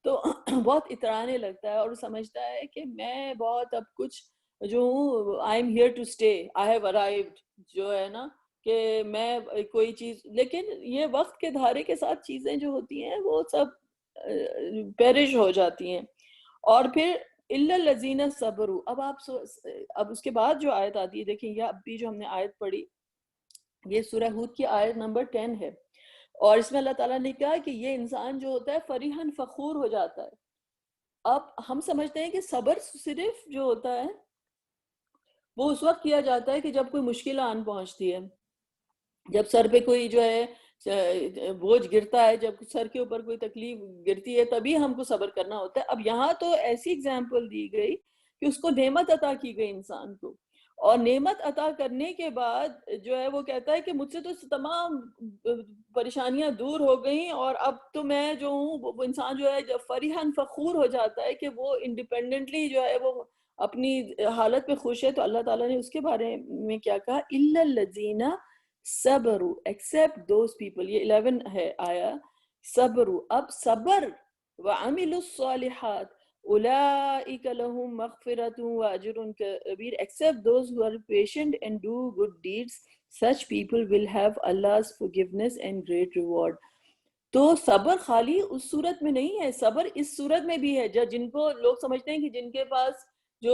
تو بہت اترانے لگتا ہے اور سمجھتا ہے کہ میں بہت اب کچھ جو ہوں، I am here to stay, I have arrived, جو ہے نا کہ میں کوئی چیز. لیکن یہ وقت کے دھارے کے ساتھ چیزیں جو ہوتی ہیں وہ سب پیرش ہو جاتی ہیں. اور پھر الا الذین صبروا. اب اس کے بعد جو آیت آتی ہے، دیکھیں یہ اب بھی جو ہم نے آیت پڑھی، یہ سورہ ہود کی آیت نمبر 10 ہے، اور اس میں اللہ تعالیٰ نے کہا کہ یہ انسان جو ہوتا ہے فریحاً فخور ہو جاتا ہے. اب ہم سمجھتے ہیں کہ صبر صرف جو ہوتا ہے وہ اس وقت کیا جاتا ہے کہ جب کوئی مشکل آن پہنچتی ہے، جب سر پہ کوئی جو ہے بوجھ گرتا ہے، جب سر کے اوپر کوئی تکلیف گرتی ہے، تبھی ہم کو صبر کرنا ہوتا ہے. اب یہاں تو ایسی اگزامپل دی گئی کہ اس کو نعمت عطا کی گئی انسان کو، اور نعمت عطا کرنے کے بعد جو ہے وہ کہتا ہے کہ مجھ سے تو تمام پریشانیاں دور ہو گئیں، اور اب تو میں جو ہوں وہ انسان جو ہے جب فریحاً فخور ہو جاتا ہے کہ وہ انڈیپینڈنٹلی جو ہے وہ اپنی حالت پہ خوش ہے. تو اللہ تعالیٰ نے اس کے بارے میں کیا کہا، الا الذین صبروا، except those people. یہ 11 ہے آیا، صبروا. اب صبر، وعملوا الصالحات اولئک لهم مغفرۃ واجر کبیر. except those who are patient and do good deeds, such people will have Allah's forgiveness and great reward. تو صبر خالی اس صورت میں نہیں ہے، صبر اس صورت میں بھی ہے جن کو لوگ سمجھتے ہیں کہ جن کے پاس جو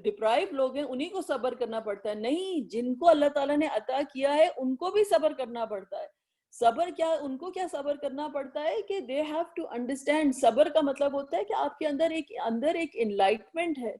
ڈپرائیو لوگ ہیں انہی کو صبر کرنا پڑتا ہے. نہیں، جن کو اللہ تعالیٰ نے عطا کیا ہے ان کو بھی صبر کرنا پڑتا ہے. صبر کیا، ان کو کیا صبر کرنا پڑتا ہے کہ they have to understand. صبر کا مطلب ہوتا ہے کہ آپ کے اندر ایک انلائٹمنٹ ہے،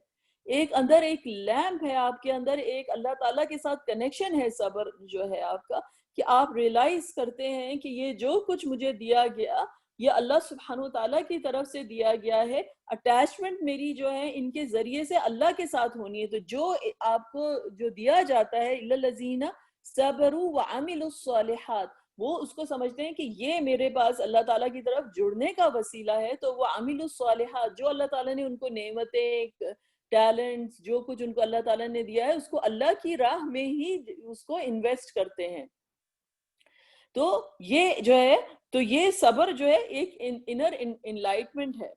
ایک اندر ایک لیمپ ہے، آپ کے اندر ایک اللہ تعالیٰ کے ساتھ کنیکشن ہے. صبر جو ہے آپ کا، کہ آپ ریلائز کرتے ہیں کہ یہ جو کچھ مجھے دیا گیا یہ اللہ سبحانہ وتعالیٰ کی طرف سے دیا گیا ہے. اٹیچمنٹ میری جو ہے ان کے ذریعے سے اللہ کے ساتھ ہونی ہے. تو جو آپ کو جو دیا جاتا ہے الا الذین صبروا وعملوا الصالحات، وہ اس کو سمجھتے ہیں کہ یہ میرے پاس اللہ تعالیٰ کی طرف جڑنے کا وسیلہ ہے. تو وہ عامل الصالحات، جو اللہ تعالیٰ نے ان کو نعمتیں، ٹیلنٹس، جو کچھ ان کو اللہ تعالیٰ نے دیا ہے، اس کو اللہ کی راہ میں ہی اس کو انویسٹ کرتے ہیں. تو یہ جو ہے، تو یہ صبر جو ہے ایک انر انلائٹمنٹ ہے.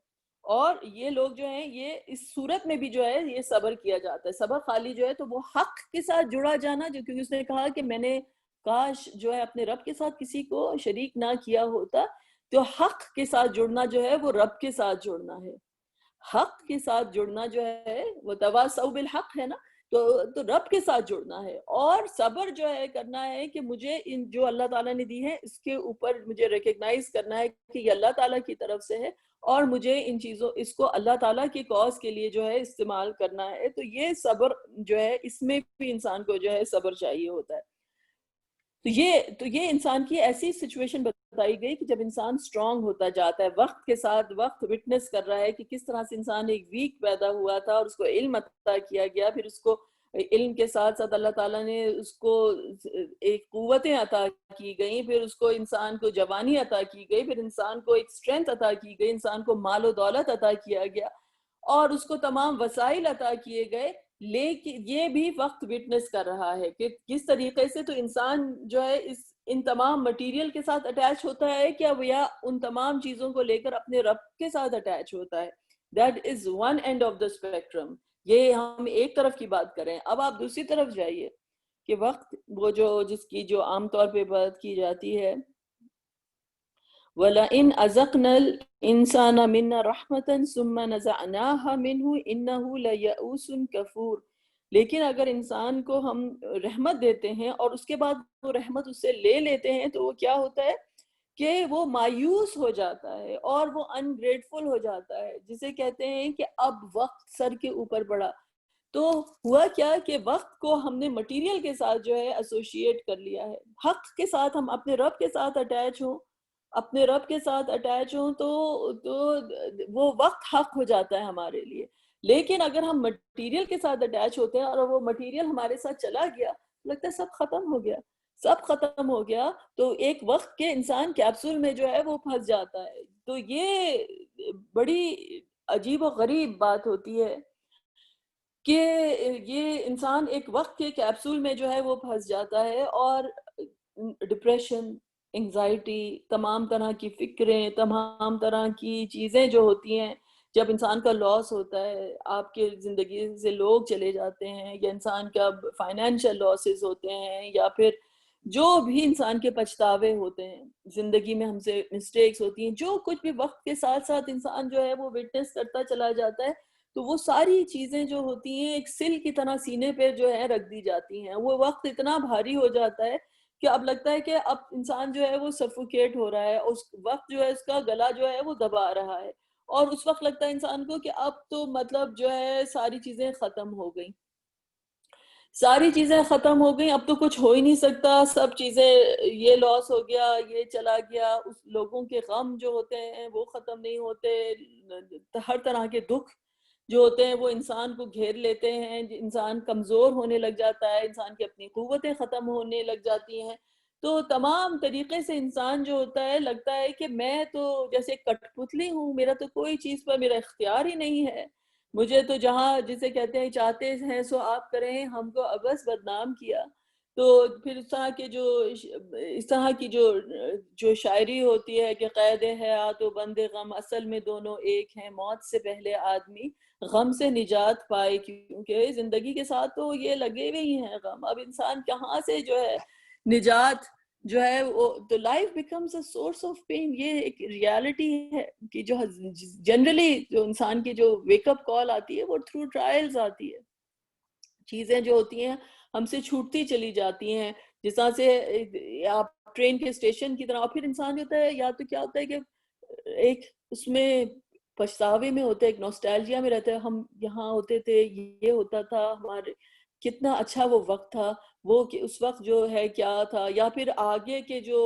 اور یہ لوگ جو ہیں یہ اس صورت میں بھی جو ہے یہ صبر کیا جاتا ہے. صبر خالی جو ہے تو وہ حق کے ساتھ جڑا جانا، جو کیونکہ اس نے کہا کہ میں نے کاش جو ہے اپنے رب کے ساتھ کسی کو شریک نہ کیا ہوتا. تو حق کے ساتھ جڑنا جو ہے وہ رب کے ساتھ جڑنا ہے. حق کے ساتھ جڑنا جو ہے وہ تواصوا بالحق ہے نا، تو رب کے ساتھ جڑنا ہے. اور صبر جو ہے کرنا ہے کہ مجھے ان جو اللہ تعالیٰ نے دی ہے اس کے اوپر مجھے ریکگنائز کرنا ہے کہ یہ اللہ تعالیٰ کی طرف سے ہے، اور مجھے ان چیزوں اس کو اللہ تعالیٰ کی کاز کے لیے جو ہے استعمال کرنا ہے. تو یہ صبر جو ہے اس میں بھی انسان کو جو ہے صبر چاہیے ہوتا ہے. تو یہ انسان کی ایسی سچویشن بتائی گئی کہ جب انسان اسٹرانگ ہوتا جاتا ہے وقت کے ساتھ، وقت وٹنس کر رہا ہے کہ کس طرح سے انسان ایک ویک پیدا ہوا تھا اور اس کو علم عطا کیا گیا، پھر اس کو علم کے ساتھ ساتھ اللہ تعالیٰ نے اس کو ایک قوتیں عطا کی گئیں، پھر اس کو انسان کو جوانی عطا کی گئی، پھر انسان کو ایک اسٹرینتھ عطا کی گئی، انسان کو مال و دولت عطا کیا گیا اور اس کو تمام وسائل عطا کیے گئے. لیکن یہ بھی وقت وٹنس کر رہا ہے کہ کس طریقے سے تو انسان جو ہے ان تمام مٹیریل کے ساتھ اٹیچ ہوتا ہے کیا یا ان تمام چیزوں کو لے کر اپنے رب کے ساتھ اٹیچ ہوتا ہے. That is one and of the spectrum. یہ ہم ایک طرف کی بات کریں. اب آپ دوسری طرف جائیے کہ وقت وہ جس کی جو عام طور پہ بات کی جاتی ہے وَلَئِنْ أَذَقْنَا الْإِنسَانَ مِنَّا رَحْمَةً ثُمَّ نَزَعْنَاهَا مِنْهُ إِنَّهُ لَيَئُوسٌ كَفُورٌ. لیکن اگر انسان کو ہم رحمت دیتے ہیں اور اس کے بعد وہ رحمت اس سے لے لیتے ہیں تو وہ کیا ہوتا ہے کہ وہ مایوس ہو جاتا ہے اور وہ انگریٹفل ہو جاتا ہے، جسے کہتے ہیں کہ اب وقت سر کے اوپر پڑا. تو ہوا کیا کہ وقت کو ہم نے مٹیریل کے ساتھ جو ہے ایسوشیٹ کر لیا ہے. حق کے ساتھ ہم اپنے رب کے ساتھ اٹیچ ہوں، اپنے رب کے ساتھ اٹیچ ہوں تو وہ وقت حق ہو جاتا ہے ہمارے لیے. لیکن اگر ہم مٹیریل کے ساتھ اٹیچ ہوتے ہیں اور وہ مٹیریل ہمارے ساتھ چلا گیا، لگتا ہے سب ختم ہو گیا، سب ختم ہو گیا. تو ایک وقت کے انسان کیپسول میں جو ہے وہ پھنس جاتا ہے. تو یہ بڑی عجیب و غریب بات ہوتی ہے کہ یہ انسان ایک وقت کے کیپسول میں جو ہے وہ پھنس جاتا ہے اور ڈپریشن، انگزائٹی، تمام طرح کی فکریں، تمام طرح کی چیزیں جو ہوتی ہیں، جب انسان کا لاس ہوتا ہے، آپ کے زندگی سے لوگ چلے جاتے ہیں یا انسان کا فائنینشیل لاسز ہوتے ہیں یا پھر جو بھی انسان کے پچھتاوے ہوتے ہیں، زندگی میں ہم سے مسٹیکس ہوتی ہیں، جو کچھ بھی وقت کے ساتھ ساتھ انسان جو ہے وہ وٹنس کرتا چلا جاتا ہے، تو وہ ساری چیزیں جو ہوتی ہیں ایک سل کی طرح سینے پہ جو ہے رکھ دی جاتی ہیں. وہ وقت اتنا بھاری ہو جاتا ہے کہ اب لگتا ہے کہ اب انسان جو ہے وہ سفوکیٹ ہو رہا ہے، اس وقت جو ہے اس کا گلا جو ہے وہ دبا رہا ہے اور اس وقت لگتا ہے انسان کو کہ اب تو مطلب جو ہے ساری چیزیں ختم ہو گئیں، ساری چیزیں ختم ہو گئیں، اب تو کچھ ہو ہی نہیں سکتا، سب چیزیں، یہ لاس ہو گیا، یہ چلا گیا. اس لوگوں کے غم جو ہوتے ہیں وہ ختم نہیں ہوتے، ہر طرح کے دکھ جو ہوتے ہیں وہ انسان کو گھیر لیتے ہیں، انسان کمزور ہونے لگ جاتا ہے، انسان کی اپنی قوتیں ختم ہونے لگ جاتی ہیں. تو تمام طریقے سے انسان جو ہوتا ہے لگتا ہے کہ میں تو جیسے کٹ پتلی ہوں، میرا تو کوئی چیز پر میرا اختیار ہی نہیں ہے. مجھے تو جہاں جسے کہتے ہیں چاہتے ہیں سو آپ کریں، ہم کو ابس بدنام کیا. تو پھر اس طرح کی جو شاعری ہوتی ہے کہ قید حیات و بند غم اصل میں دونوں ایک ہیں، موت سے پہلے آدمی غم سے نجات پائے، کیونکہ زندگی کے ساتھ تو یہ لگے ہوئے ہی ہیں غم. اب انسان کہاں سے جو ہے نجات جو ہے وہ، تو life becomes a source of pain. یہ ایک ریالٹی ہے کہ جو جنرلی جو انسان کی جو ویک اپ کال آتی ہے وہ تھرو ٹرائلز آتی ہے. چیزیں جو ہوتی ہیں ہم سے چھوٹتی چلی جاتی ہیں، جس طرح سے آپ ٹرین کے اسٹیشن کی طرح. اور پھر انسان ہوتا ہے یا تو کیا ہوتا ہے کہ ایک اس میں پچھتاوے میں ہوتا ہے، ایک نوسٹالجیا میں رہتا ہے، ہم یہاں ہوتے تھے، یہ ہوتا تھا، ہمارے کتنا اچھا وہ وقت تھا، وہ کہ اس وقت جو ہے کیا تھا. یا پھر آگے کے جو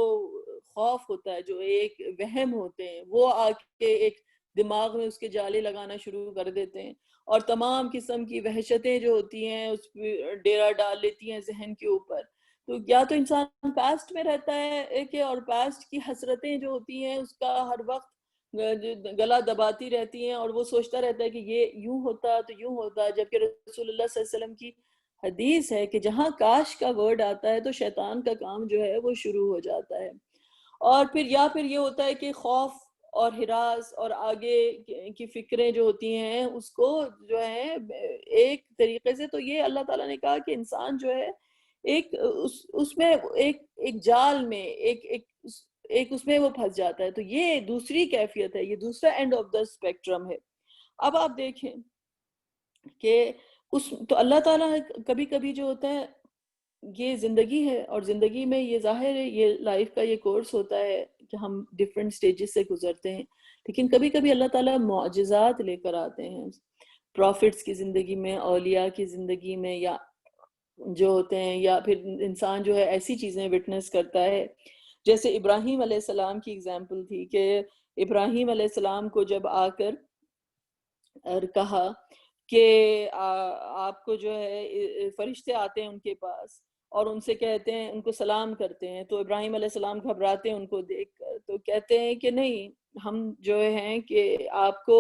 خوف ہوتا ہے، جو ایک وہم ہوتے ہیں، وہ آ کے ایک دماغ میں اس کے جالے لگانا شروع کر دیتے ہیں اور تمام قسم کی وحشتیں جو ہوتی ہیں اس پہ ڈیرا ڈال لیتی ہیں ذہن کے اوپر. تو یا تو انسان پاسٹ میں رہتا ہے کہ اور پاسٹ کی حسرتیں جو ہوتی ہیں اس کا ہر وقت گلا دباتی رہتی ہیں اور وہ سوچتا رہتا ہے کہ یہ یوں ہوتا تو یوں ہوتا. جبکہ رسول اللہ صلی اللہ علیہ وسلم کی حدیث ہے کہ جہاں کاش کا ورڈ آتا ہے تو شیطان کا کام جو ہے وہ شروع ہو جاتا ہے. اور پھر یا پھر یہ ہوتا ہے کہ خوف اور ہراس اور آگے کی فکریں جو ہوتی ہیں اس کو جو ہے ایک طریقے سے تو یہ اللہ تعالیٰ نے کہا کہ انسان جو ہے ایک اس میں ایک جال میں ایک اس میں وہ پھنس جاتا ہے. تو یہ دوسری کیفیت ہے، یہ دوسرا اینڈ آف دا اسپیکٹرم ہے. اب آپ دیکھیں کہ تو اللہ تعالیٰ کبھی کبھی جو ہوتا ہے یہ زندگی ہے اور زندگی میں یہ ظاہر ہے یہ لائف کا یہ کورس ہوتا ہے کہ ہم ڈیفرنٹ سٹیجز سے گزرتے ہیں. لیکن کبھی کبھی اللہ تعالیٰ معجزات لے کر آتے ہیں پروفٹس کی زندگی میں، اولیاء کی زندگی میں، یا جو ہوتے ہیں، یا پھر انسان جو ہے ایسی چیزیں وٹنس کرتا ہے جیسے ابراہیم علیہ السلام کی اگزامپل تھی کہ ابراہیم علیہ السلام کو جب آ کر اور کہا کہ آپ کو جو ہے فرشتے آتے ہیں ان کے پاس اور ان سے کہتے ہیں، ان کو سلام کرتے ہیں، تو ابراہیم علیہ السلام گھبراتے ہیں ان کو دیکھ کر، تو کہتے ہیں کہ نہیں، ہم جو ہیں کہ آپ کو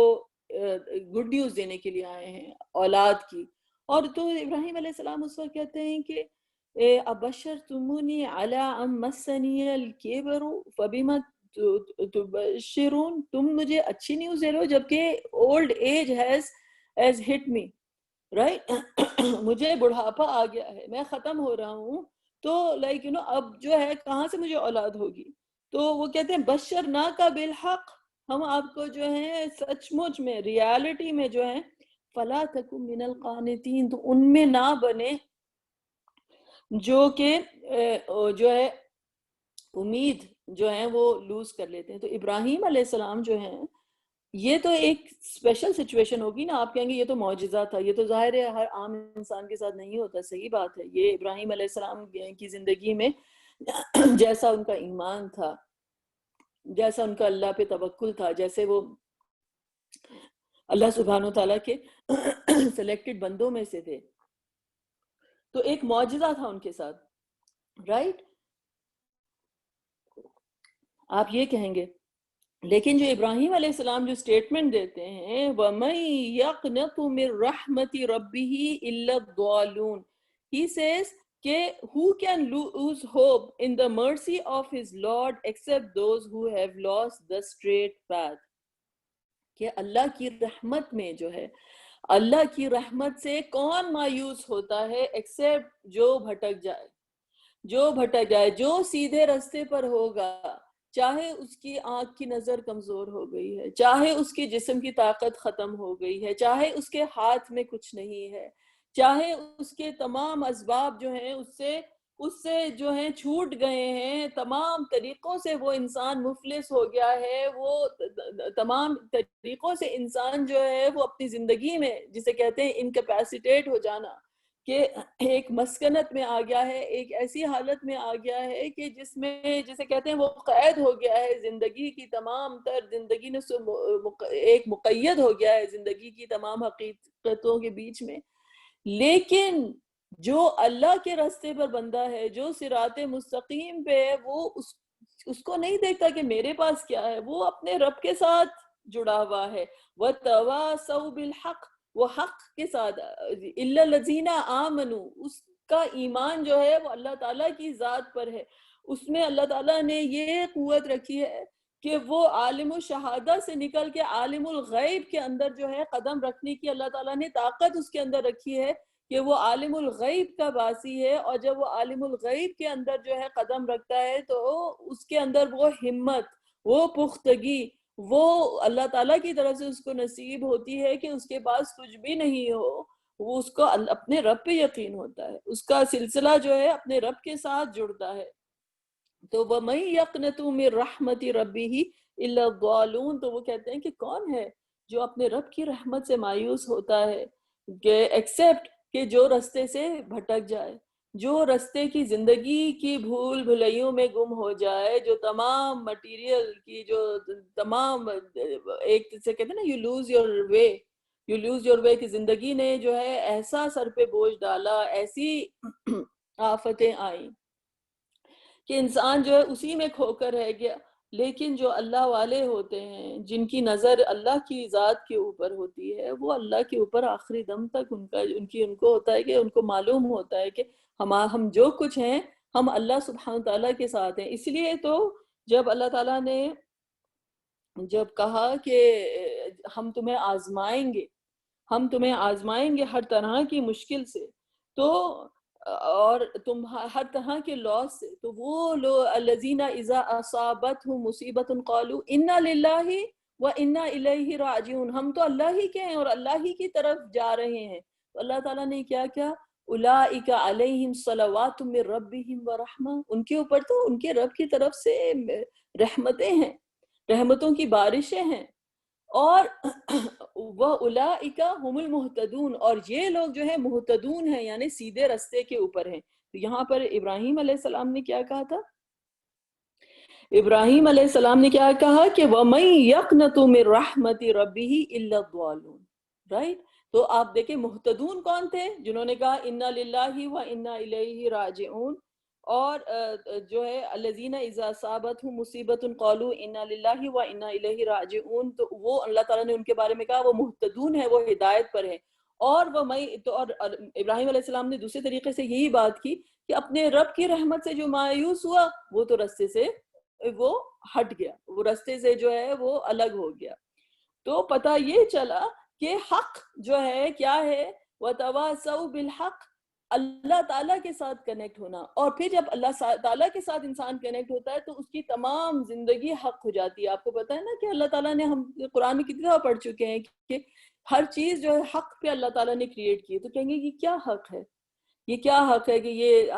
گڈ نیوز دینے کے لیے آئے ہیں اولاد کی. اور تو ابراہیم علیہ السلام اس وقت کہتے ہیں کہ ابشرتمونی علی ام مسنی الکبر فبما تبشرون، تم مجھے اچھی نیوز دے رہے ہو جبکہ old age has hit me, right. مجھے بڑھاپا آ گیا ہے، میں ختم ہو رہا ہوں، تو لائک اب جو ہے کہاں سے مجھے اولاد ہوگی. تو وہ کہتے ہیں بشرناک بالحق، ہم آپ کو جو ہے سچ مچ میں ریالٹی میں جو ہے فلا تکن من القانتین، تو ان میں نہ بنے جو کہ جو ہے امید جو ہے وہ لوز کر لیتے ہیں. تو ابراہیم علیہ السلام جو ہیں، یہ تو ایک اسپیشل سچویشن ہوگی نا. آپ کہیں گے یہ تو معجزہ تھا، یہ تو ظاہر ہے ہر عام انسان کے ساتھ نہیں ہوتا. صحیح بات ہے، یہ ابراہیم علیہ السلام کی زندگی میں جیسا ان کا ایمان تھا، جیسا ان کا اللہ پہ توکل تھا، جیسے وہ اللہ سبحانہ و تعالیٰ کے سلیکٹڈ بندوں میں سے تھے، تو ایک معجزہ تھا ان کے ساتھ، رائٹ. آپ یہ کہیں گے، لیکن جو ابراہیم علیہ السلام جو سٹیٹمنٹ دیتے ہیں وَمَن يَقْنَطُ مِن رَحْمَةِ رَبِّهِ إِلَّا الضَّالُونَ، he says کہ who can lose hope in the mercy of his Lord except those who have lost the straight path. کہ اللہ کی رحمت میں جو ہے، اللہ کی رحمت سے کون مایوس ہوتا ہے ایکسیپٹ جو بھٹک جائے، جو بھٹک جائے، جو سیدھے رستے پر ہوگا، چاہے اس کی آنکھ کی نظر کمزور ہو گئی ہے، چاہے اس کے جسم کی طاقت ختم ہو گئی ہے، چاہے اس کے ہاتھ میں کچھ نہیں ہے، چاہے اس کے تمام اسباب جو ہیں اس سے جو ہیں چھوٹ گئے ہیں، تمام طریقوں سے وہ انسان مفلس ہو گیا ہے، وہ تمام طریقوں سے انسان جو ہے وہ اپنی زندگی میں جسے کہتے ہیں انکیپیسیٹیٹ ہو جانا، کہ ایک مسکنت میں آ گیا ہے، ایک ایسی حالت میں آ گیا ہے کہ جس میں جسے کہتے ہیں وہ قید ہو گیا ہے زندگی کی تمام تر، زندگی نے ایک مقید ہو گیا ہے زندگی کی تمام حقیقتوں کے بیچ میں. لیکن جو اللہ کے راستے پر بندہ ہے، جو صراط مستقیم پہ ہے، وہ اس کو نہیں دیکھتا کہ میرے پاس کیا ہے، وہ اپنے رب کے ساتھ جڑا ہوا ہے. وَتَوَاصَوْا بِالْحَقِّ، وہ حق کے ساتھ، اِلَّا الَّذِينَ آمَنُوا، اس کا ایمان جو ہے وہ اللہ تعالیٰ کی ذات پر ہے. اس میں اللہ تعالیٰ نے یہ قوت رکھی ہے کہ وہ عالم الشہادہ سے نکل کے عالم الغیب کے اندر جو ہے قدم رکھنے کی اللہ تعالیٰ نے طاقت اس کے اندر رکھی ہے کہ وہ عالم الغیب کا باسی ہے. اور جب وہ عالم الغیب کے اندر جو ہے قدم رکھتا ہے تو اس کے اندر وہ ہمت، وہ پختگی، وہ اللہ تعالیٰ کی طرف سے اس کو نصیب ہوتی ہے کہ اس کے پاس کچھ بھی نہیں ہو، وہ اس کو اپنے رب پہ یقین ہوتا ہے، اس کا سلسلہ جو ہے اپنے رب کے ساتھ جڑتا ہے. تو وَمَن يَقْنَطُ مِن رَحْمَةِ رَبِّهِ إِلَّا الضَّالُونَ، تو وہ کہتے ہیں کہ کون ہے جو اپنے رب کی رحمت سے مایوس ہوتا ہے، کہ ایکسیپٹ کہ جو رستے سے بھٹک جائے، جو رستے کی زندگی کی بھول بھلائیوں میں گم ہو جائے، جو تمام مٹیریل کی جو تمام ایک سے کہتے ہیں نا یو لوز یور وے، کہ زندگی نے جو ہے ایسا سر پہ بوجھ ڈالا، ایسی آفتیں آئیں کہ انسان جو ہے اسی میں کھو کر رہ گیا. لیکن جو اللہ والے ہوتے ہیں، جن کی نظر اللہ کی ذات کے اوپر ہوتی ہے، وہ اللہ کے اوپر آخری دم تک ان کو ہوتا ہے کہ ان کو معلوم ہوتا ہے کہ ہم جو کچھ ہیں ہم اللہ سبحانہ تعالیٰ کے ساتھ ہیں. اس لیے تو جب اللہ تعالیٰ نے جب کہا کہ ہم تمہیں آزمائیں گے ہر طرح کی مشکل سے، تو اور تم ہر طرح کے لاس سے، تو وہ لوگ الذین اذا اصابتهم مصیبت قالوا انا للہ وانا الیہ راجعون، ہم تو اللہ ہی کے ہیں اور اللہ ہی کی طرف جا رہے ہیں. تو اللہ تعالیٰ نے کیا کیا، اولئک علیہم صلوات من ربہم ورحمہ، ان کے اوپر تو ان کے رب کی طرف سے رحمتیں ہیں، رحمتوں کی بارشیں ہیں. اور وَأُولَئِكَ هُمُ الْمُهْتَدُونَ، اور یہ لوگ جو ہیں مہتدون ہیں، یعنی سیدھے رستے کے اوپر ہیں. تو یہاں پر ابراہیم علیہ السلام نے کیا کہا تھا ابراہیم علیہ السلام نے کیا کہا کہ وَمَن يَقْنَطُ مِن رَحْمَتِ رَبِّهِ إِلَّا الضَّالُونَ، رائٹ؟ تو آپ دیکھیں مہتدون کون تھے؟ جنہوں نے کہا اِنَّا لِلَّهِ وَإِنَّا إِلَيْهِ راجعون، اور جو ہے الَّذِينَ إِذَا أَصَابَتْهُم مُّصِيبَةٌ قَالُوا إِنَّا لِلَّهِ وَإِنَّا إِلَيْهِ راجعون، تو وہ اللہ تعالیٰ نے ان کے بارے میں کہا وہ مہتدون ہیں، وہ ہدایت پر ہیں۔ اور اور ابراہیم علیہ السلام نے دوسرے طریقے سے یہی بات کی کہ اپنے رب کی رحمت سے جو مایوس ہوا وہ تو رستے سے وہ ہٹ گیا، وہ رستے سے جو ہے وہ الگ ہو گیا۔ تو پتہ یہ چلا کہ حق جو ہے کیا ہے، وَتَوَاصَوْا بِالْحَقِّ، اللہ تعالیٰ کے ساتھ کنیکٹ ہونا۔ اور پھر جب اللہ تعالیٰ کے ساتھ انسان کنیکٹ ہوتا ہے تو اس کی تمام زندگی حق ہو جاتی ہے۔ آپ کو پتہ ہے نا کہ اللہ تعالیٰ نے، ہم قرآن میں کتنی دفعہ پڑھ چکے ہیں کہ ہر چیز جو ہے حق پہ اللہ تعالیٰ نے کریٹ کی ہے، تو کہیں گے یہ کیا حق ہے؟ یہ کیا حق ہے کہ یہ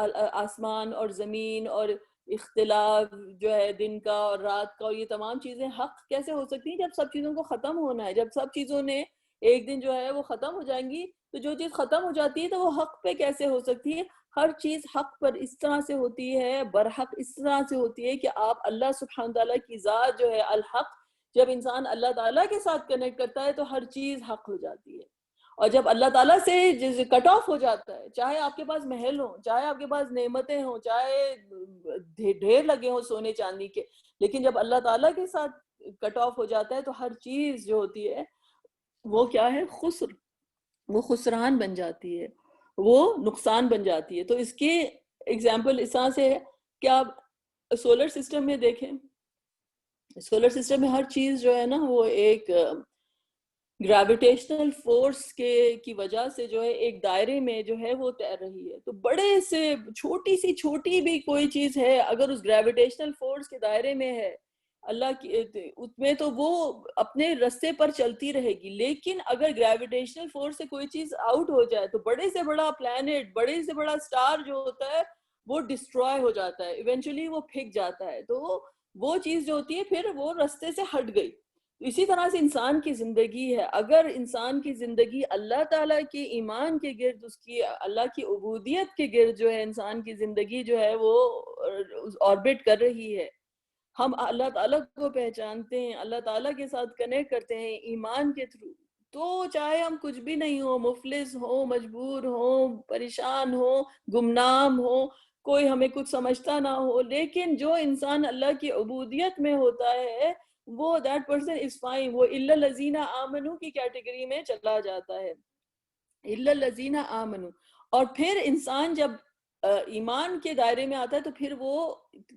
آسمان اور زمین اور اختلاف جو ہے دن کا اور رات کا، اور یہ تمام چیزیں حق کیسے ہو سکتی ہیں جب سب چیزوں کو ختم ہونا ہے؟ جب سب چیزوں نے ایک دن جو ہے وہ ختم ہو جائیں گی، تو جو چیز ختم ہو جاتی ہے تو وہ حق پہ کیسے ہو سکتی ہے؟ ہر چیز حق پر اس طرح سے ہوتی ہے، برحق اس طرح سے ہوتی ہے کہ آپ اللہ سبحانہ تعالیٰ کی ذات جو ہے الحق، جب انسان اللہ تعالیٰ کے ساتھ کنیکٹ کرتا ہے تو ہر چیز حق ہو جاتی ہے۔ اور جب اللہ تعالیٰ سے کٹ آف ہو جاتا ہے، چاہے آپ کے پاس محل ہوں، چاہے آپ کے پاس نعمتیں ہوں، چاہے ڈھیر لگے ہوں سونے چاندی کے، لیکن جب اللہ تعالیٰ کے ساتھ کٹ آف ہو جاتا ہے تو ہر چیز جو ہوتی ہے وہ کیا ہے؟ خسر، وہ خسران بن جاتی ہے، وہ نقصان بن جاتی ہے۔ تو اس کی اگزامپل اس طرح سے ہے کہ آپ سولر سسٹم میں دیکھیں، سولر سسٹم میں ہر چیز جو ہے نا وہ ایک گریویٹیشنل فورس کی وجہ سے جو ہے ایک دائرے میں جو ہے وہ تیر رہی ہے۔ تو بڑے سے چھوٹی بھی کوئی چیز ہے اگر اس گریویٹیشنل فورس کے دائرے میں ہے اللہ کی، اس میں تو وہ اپنے رستے پر چلتی رہے گی۔ لیکن اگر گریویٹیشنل فورس سے کوئی چیز آؤٹ ہو جائے تو بڑے سے بڑا پلانٹ، بڑے سے بڑا سٹار جو ہوتا ہے وہ ڈسٹروائے ہو جاتا ہے، ایونچولی وہ پھک جاتا ہے۔ تو وہ چیز جو ہوتی ہے پھر وہ رستے سے ہٹ گئی۔ اسی طرح سے انسان کی زندگی ہے، اگر انسان کی زندگی اللہ تعالیٰ کے ایمان کے گرد، اس کی اللہ کی عبودیت کے گرد جو ہے انسان کی زندگی جو ہے وہ آربٹ کر رہی ہے، ہم اللہ تعالیٰ کو پہچانتے ہیں، اللہ تعالیٰ کے ساتھ کنیکٹ کرتے ہیں ایمان کے تھرو، تو چاہے ہم کچھ بھی نہیں ہو، مفلس ہو، مجبور ہو، پریشان ہو، گمنام ہو، کوئی ہمیں کچھ سمجھتا نہ ہو، لیکن جو انسان اللہ کی عبودیت میں ہوتا ہے وہ that person is fine، وہ الا الذین آمنو کی کیٹیگری میں چلا جاتا ہے، الا الذین آمنو۔ اور پھر انسان جب ایمان کے دائرے میں آتا ہے تو پھر وہ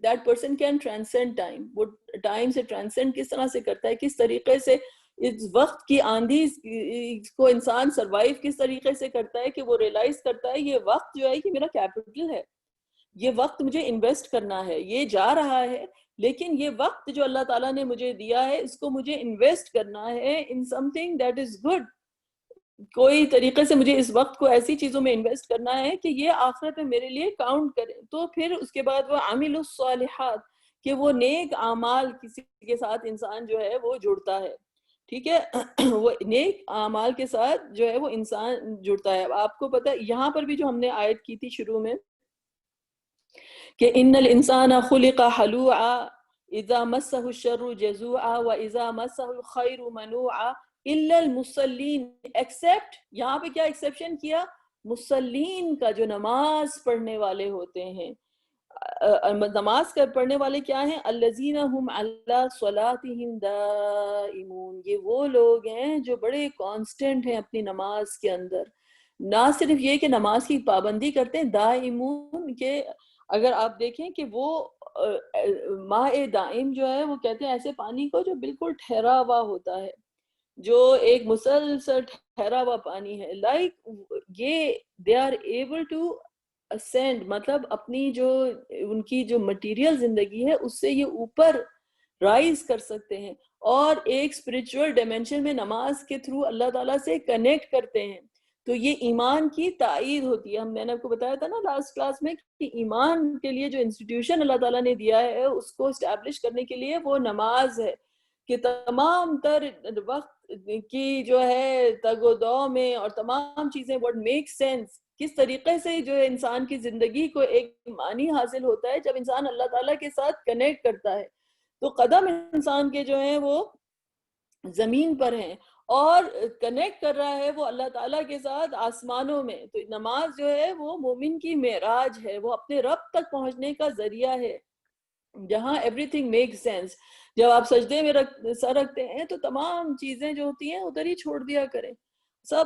that person can transcend time، وہ ٹائم سے ٹرانسینڈ کس طرح سے کرتا ہے، کس طریقے سے اس وقت کی آندھی کو انسان سروائیو کس طریقے سے کرتا ہے کہ وہ ریلائز کرتا ہے یہ وقت جو ہے کہ میرا کیپٹل ہے، یہ وقت مجھے انویسٹ کرنا ہے، یہ جا رہا ہے لیکن یہ وقت جو اللہ تعالیٰ نے مجھے دیا ہے اس کو مجھے انویسٹ کرنا ہے in something that is good, کوئی طریقے سے مجھے اس وقت کو ایسی چیزوں میں انویسٹ کرنا ہے کہ یہ آخرت میں میرے لیے کاؤنٹ کرے۔ تو پھر اس کے بعد وہ عامل الصالحات، کہ وہ نیک اعمال کسی کے ساتھ انسان جو ہے وہ جڑتا ہے، ٹھیک ہے وہ نیک اعمال کے ساتھ جو ہے وہ انسان جڑتا ہے۔ آپ کو پتہ ہے یہاں پر بھی جو ہم نے آیت کی تھی شروع میں کہ ان الانسان خلق حلوعا اذا مسه الشر جزوعا واذا مسه الخير منوعا الا المصلين، ایکسپٹ، یہاں پہ کیا ایکسیپشن کیا؟ مصلین کا، جو نماز پڑھنے والے ہوتے ہیں۔ نماز پڑھنے والے کیا ہیں؟ الذین هم علی صلاتهم دائمون، یہ وہ لوگ ہیں جو بڑے کانسٹنٹ ہیں اپنی نماز کے اندر، نہ صرف یہ کہ نماز کی پابندی کرتے ہیں، دائمون کے اگر آپ دیکھیں کہ وہ ماء دائم جو ہے وہ کہتے ہیں ایسے پانی کو جو بالکل ٹھہرا ہوا ہوتا ہے، جو ایک مسلسل ٹھہرا ہوا پانی ہے، لائک یہ they are able to ascend, مطلب اپنی جو ان کی جو مٹیریل زندگی ہے اس سے یہ اوپر رائز کر سکتے ہیں اور ایک اسپرچول ڈائمینشن میں نماز کے تھرو اللہ تعالیٰ سے کنیکٹ کرتے ہیں۔ تو یہ ایمان کی تائید ہوتی ہے۔ میں نے آپ کو بتایا تھا نا لاسٹ کلاس میں کہ ایمان کے لیے جو انسٹیٹیوشن اللہ تعالیٰ نے دیا ہے اس کو اسٹیبلش کرنے کے لیے وہ نماز ہے، کہ تمام تر وقت کی جو ہے تگ و دو میں اور تمام چیزیں what makes sense، کس طریقے سے جو ہے انسان کی زندگی کو ایک معنی حاصل ہوتا ہے جب انسان اللہ تعالیٰ کے ساتھ کنیکٹ کرتا ہے۔ تو قدم انسان کے جو ہیں وہ زمین پر ہیں اور کنیکٹ کر رہا ہے وہ اللہ تعالیٰ کے ساتھ آسمانوں میں. تو نماز جو ہے وہ مومن کی معراج ہے، وہ اپنے رب تک پہنچنے کا ذریعہ ہے جہاں ایوری تھنگ میک سینس. جب آپ سجدے میں سر رکھتے ہیں تو تمام چیزیں جو ہوتی ہیں ادھر ہی چھوڑ دیا کریں، سب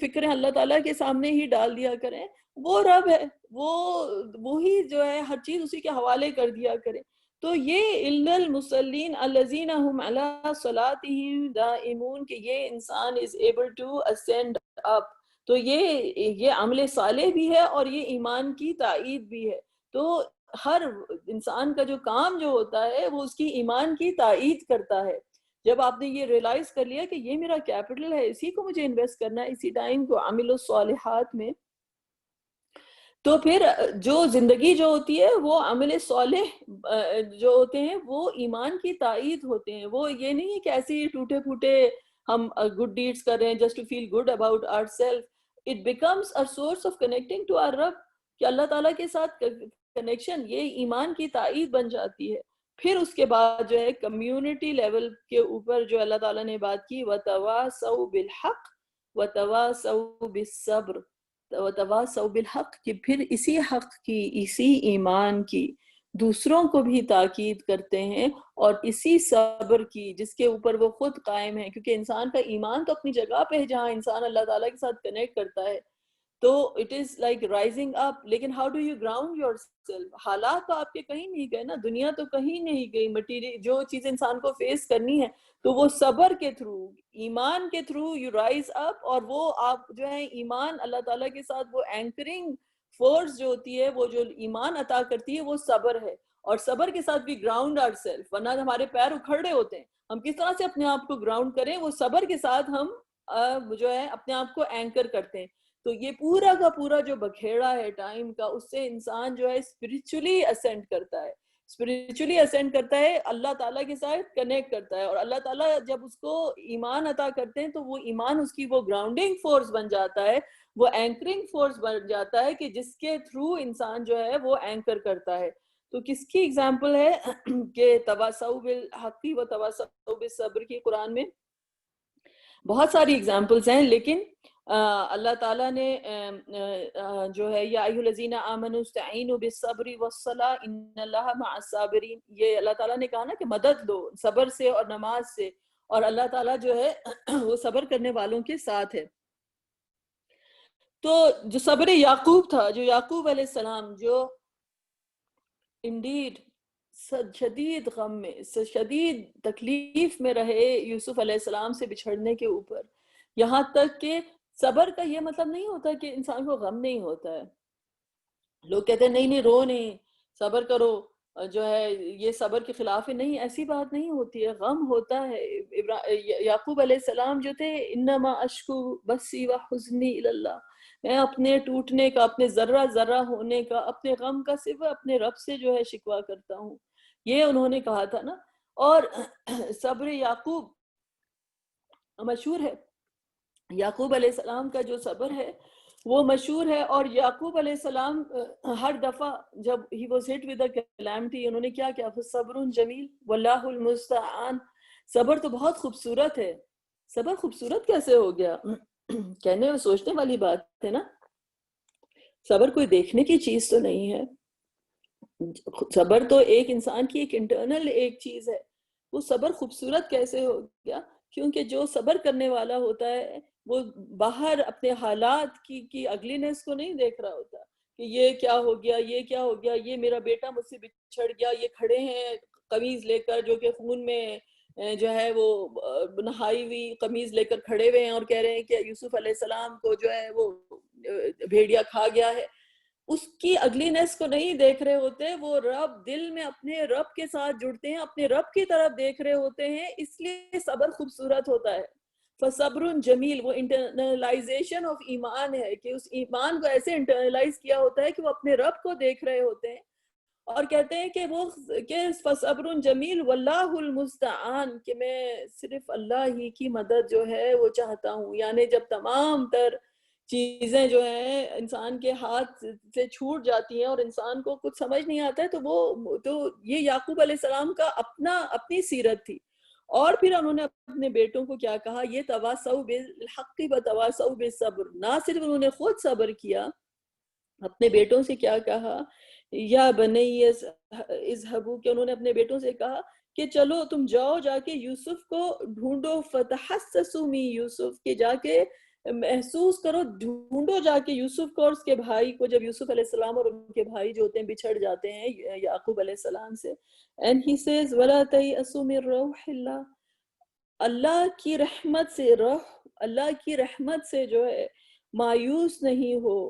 فکریں اللہ تعالیٰ کے سامنے ہی ڈال دیا کریں. وہ رب ہے، وہی جو ہے ہر چیز اسی کے حوالے کر دیا کریں. تو یہ الا المصلین الذین هم علی صلاتهم دائمون کہ یہ انسان is able to ascend up. تو یہ عمل صالح بھی ہے اور یہ ایمان کی تائید بھی ہے. تو ہر انسان کا جو کام جو ہوتا ہے وہ اس کی ایمان کی تائید کرتا ہے. جب آپ نے یہ ریلائز کر لیا کہ یہ میرا کیپٹل ہے، اسی کو مجھے انویسٹ کرنا ہے، اسی ٹائم کو عامل الصالحات میں، تو پھر جو زندگی جو ہوتی ہے وہ عمل صالح جو ہوتے ہیں وہ ایمان کی تائید ہوتے ہیں. وہ یہ نہیں ہے کہ ایسے ہی ٹوٹے پھوٹے ہم گڈ ڈیڈز کر رہے ہیں just to feel good about our self. It becomes a source of connecting to our رب کہ اللہ تعالیٰ کے ساتھ کنیکشن یہ ایمان کی تائید بن جاتی ہے. پھر اس کے بعد جو ہے کمیونٹی لیول کے اوپر جو اللہ تعالیٰ نے بات کی وَتَوَاسَوْا بِالْحَقِّ وَتَوَاسَوْا بِالصَّبْرِ وَتَوَاسَوْا بِالْحَقِّ کہ پھر اسی حق کی، اسی ایمان کی دوسروں کو بھی تاکید کرتے ہیں اور اسی صبر کی جس کے اوپر وہ خود قائم ہے. کیونکہ انسان کا ایمان تو اپنی جگہ پہ ہے جہاں انسان اللہ تعالیٰ کے ساتھ کنیکٹ کرتا ہے. تو اٹ از لائک رائزنگ اپ. لیکن how do you ground your self? حالات تو آپ کے کہیں نہیں گئے نا، دنیا تو کہیں نہیں گئی، مٹیریل جو چیز انسان کو فیس کرنی ہے تو وہ صبر کے تھرو، ایمان کے تھرو یو رائز اپ. اور وہ آپ جو ہے ایمان اللہ تعالیٰ کے ساتھ وہ اینکرنگ فورس جو ہوتی ہے، وہ جو ایمان عطا کرتی ہے وہ صبر ہے. اور صبر کے ساتھ بھی گراؤنڈ آور سیلف، ورنہ ہمارے پیر اکھڑے ہوتے ہیں. ہم کس طرح سے اپنے آپ کو گراؤنڈ کریں؟ وہ صبر کے ساتھ ہم جو ہے اپنے آپ کو اینکر کرتے ہیں. تو یہ پورا کا پورا جو بکھیڑا ہے ٹائم کا، اس سے انسان جو ہے اسپرچولی اسینڈ کرتا ہے، اسپرچولی اسینڈ کرتا ہے، اللہ تعالیٰ کے ساتھ کنیکٹ کرتا ہے. اور اللہ تعالیٰ جب اس کو ایمان عطا کرتے ہیں تو وہ ایمان اس کی وہ گراؤنڈنگ فورس بن جاتا ہے، وہ اینکرنگ فورس بن جاتا ہے کہ جس کے تھرو انسان جو ہے وہ اینکر کرتا ہے. تو کس کی اگزامپل ہے کہ تواصوا بالحق و تواصوا بالصبر کی قرآن میں بہت ساری اگزامپلس ہیں. لیکن اللہ تعالیٰ نے جو ہے یا ایھا الذین آمنوا استعینوا بالصبر والصلاۃ ان اللہ مع الصابرین، یہ اللہ تعالیٰ نے کہا نا کہ مدد لو صبر سے اور نماز سے، اور اللہ تعالیٰ جو ہے وہ صبر کرنے والوں کے ساتھ ہے. تو جو صبر یعقوب تھا، جو یعقوب علیہ السلام جو انڈیڈ شدید غم میں، شدید تکلیف میں رہے یوسف علیہ السلام سے بچھڑنے کے اوپر، یہاں تک کہ صبر کا یہ مطلب نہیں ہوتا کہ انسان کو غم نہیں ہوتا ہے. لوگ کہتے ہیں نہیں رو نہیں، صبر کرو، جو ہے یہ صبر کے خلاف ہے. نہیں، ایسی بات نہیں ہوتی ہے، غم ہوتا ہے. یعقوب علیہ السلام جو تھے انما اشکو بسی و حزنی اللہ، میں اپنے ٹوٹنے کا، اپنے ذرہ ذرہ ہونے کا، اپنے غم کا صرف اپنے رب سے جو ہے شکوہ کرتا ہوں، یہ انہوں نے کہا تھا نا. اور صبر یعقوب مشہور ہے، یعقوب علیہ السلام کا جو صبر ہے وہ مشہور ہے. اور یعقوب علیہ السلام ہر دفعہ جب he was hit with a calamity انہوں نے کیا کیا؟ صبر جمیل واللہ المستعان. صبر تو بہت خوبصورت ہے. صبر خوبصورت کیسے ہو گیا؟ کہنے اور سوچنے والی بات ہے نا. صبر کوئی دیکھنے کی چیز تو نہیں ہے. صبر تو ایک انسان کی ایک انٹرنل ایک چیز ہے. وہ صبر خوبصورت کیسے ہو گیا؟ کیونکہ جو صبر کرنے والا ہوتا ہے وہ باہر اپنے حالات کی اگلینس کو نہیں دیکھ رہا ہوتا کہ یہ کیا ہو گیا، یہ کیا ہو گیا، یہ میرا بیٹا مجھ سے بچھڑ گیا، یہ کھڑے ہیں قمیض لے کر جو کہ خون میں جو ہے وہ نہائی ہوئی قمیض لے کر کھڑے ہوئے ہیں اور کہہ رہے ہیں کہ یوسف علیہ السلام کو جو ہے وہ بھیڑیا کھا گیا ہے. اس کی اگلینس کو نہیں دیکھ رہے ہوتے. وہ رب دل میں اپنے رب کے ساتھ جڑتے ہیں، اپنے رب کی طرف دیکھ رہے ہوتے ہیں، اس لیے صبر خوبصورت ہوتا ہے. فصبر جمیل وہ انٹرنلائزیشن آف ایمان ہے کہ اس ایمان کو ایسے انٹرنلائز کیا ہوتا ہے کہ وہ اپنے رب کو دیکھ رہے ہوتے ہیں اور کہتے ہیں کہ وہ کہ فصبر جمیل واللہ المستعان کہ میں صرف اللہ ہی کی مدد جو ہے وہ چاہتا ہوں. یعنی جب تمام تر چیزیں جو ہیں انسان کے ہاتھ سے چھوٹ جاتی ہیں اور انسان کو کچھ سمجھ نہیں آتا ہے، تو یہ یعقوب علیہ السلام کا اپنی سیرت تھی۔ اور پھر انہوں نے اپنے بیٹوں کو کیا کہا، یہ تواصوا بالحق و تواصوا بالصبر، نہ صرف انہوں نے خود صبر کیا، اپنے بیٹوں سے کیا کہا، یا بنی اذهبوا، کہ انہوں نے اپنے بیٹوں سے کہا کہ چلو تم جاؤ، جا کے یوسف کو ڈھونڈو، فتحسسوا من یوسف، کہ جا کے محسوس کرو، ڈھونڈو جا کے یوسف کو اور اس کے بھائی کو۔ جب یوسف علیہ السلام اور ان کے بھائی جو ہوتے ہیں بچھڑ جاتے ہیں یعقوب علیہ السلام سے، and he says وَلَا تَيْأَسُوا مِن رَوْحِ اللَّهِ، اللہ کی رحمت سے، اللہ کی رحمت سے جو ہے مایوس نہیں ہو،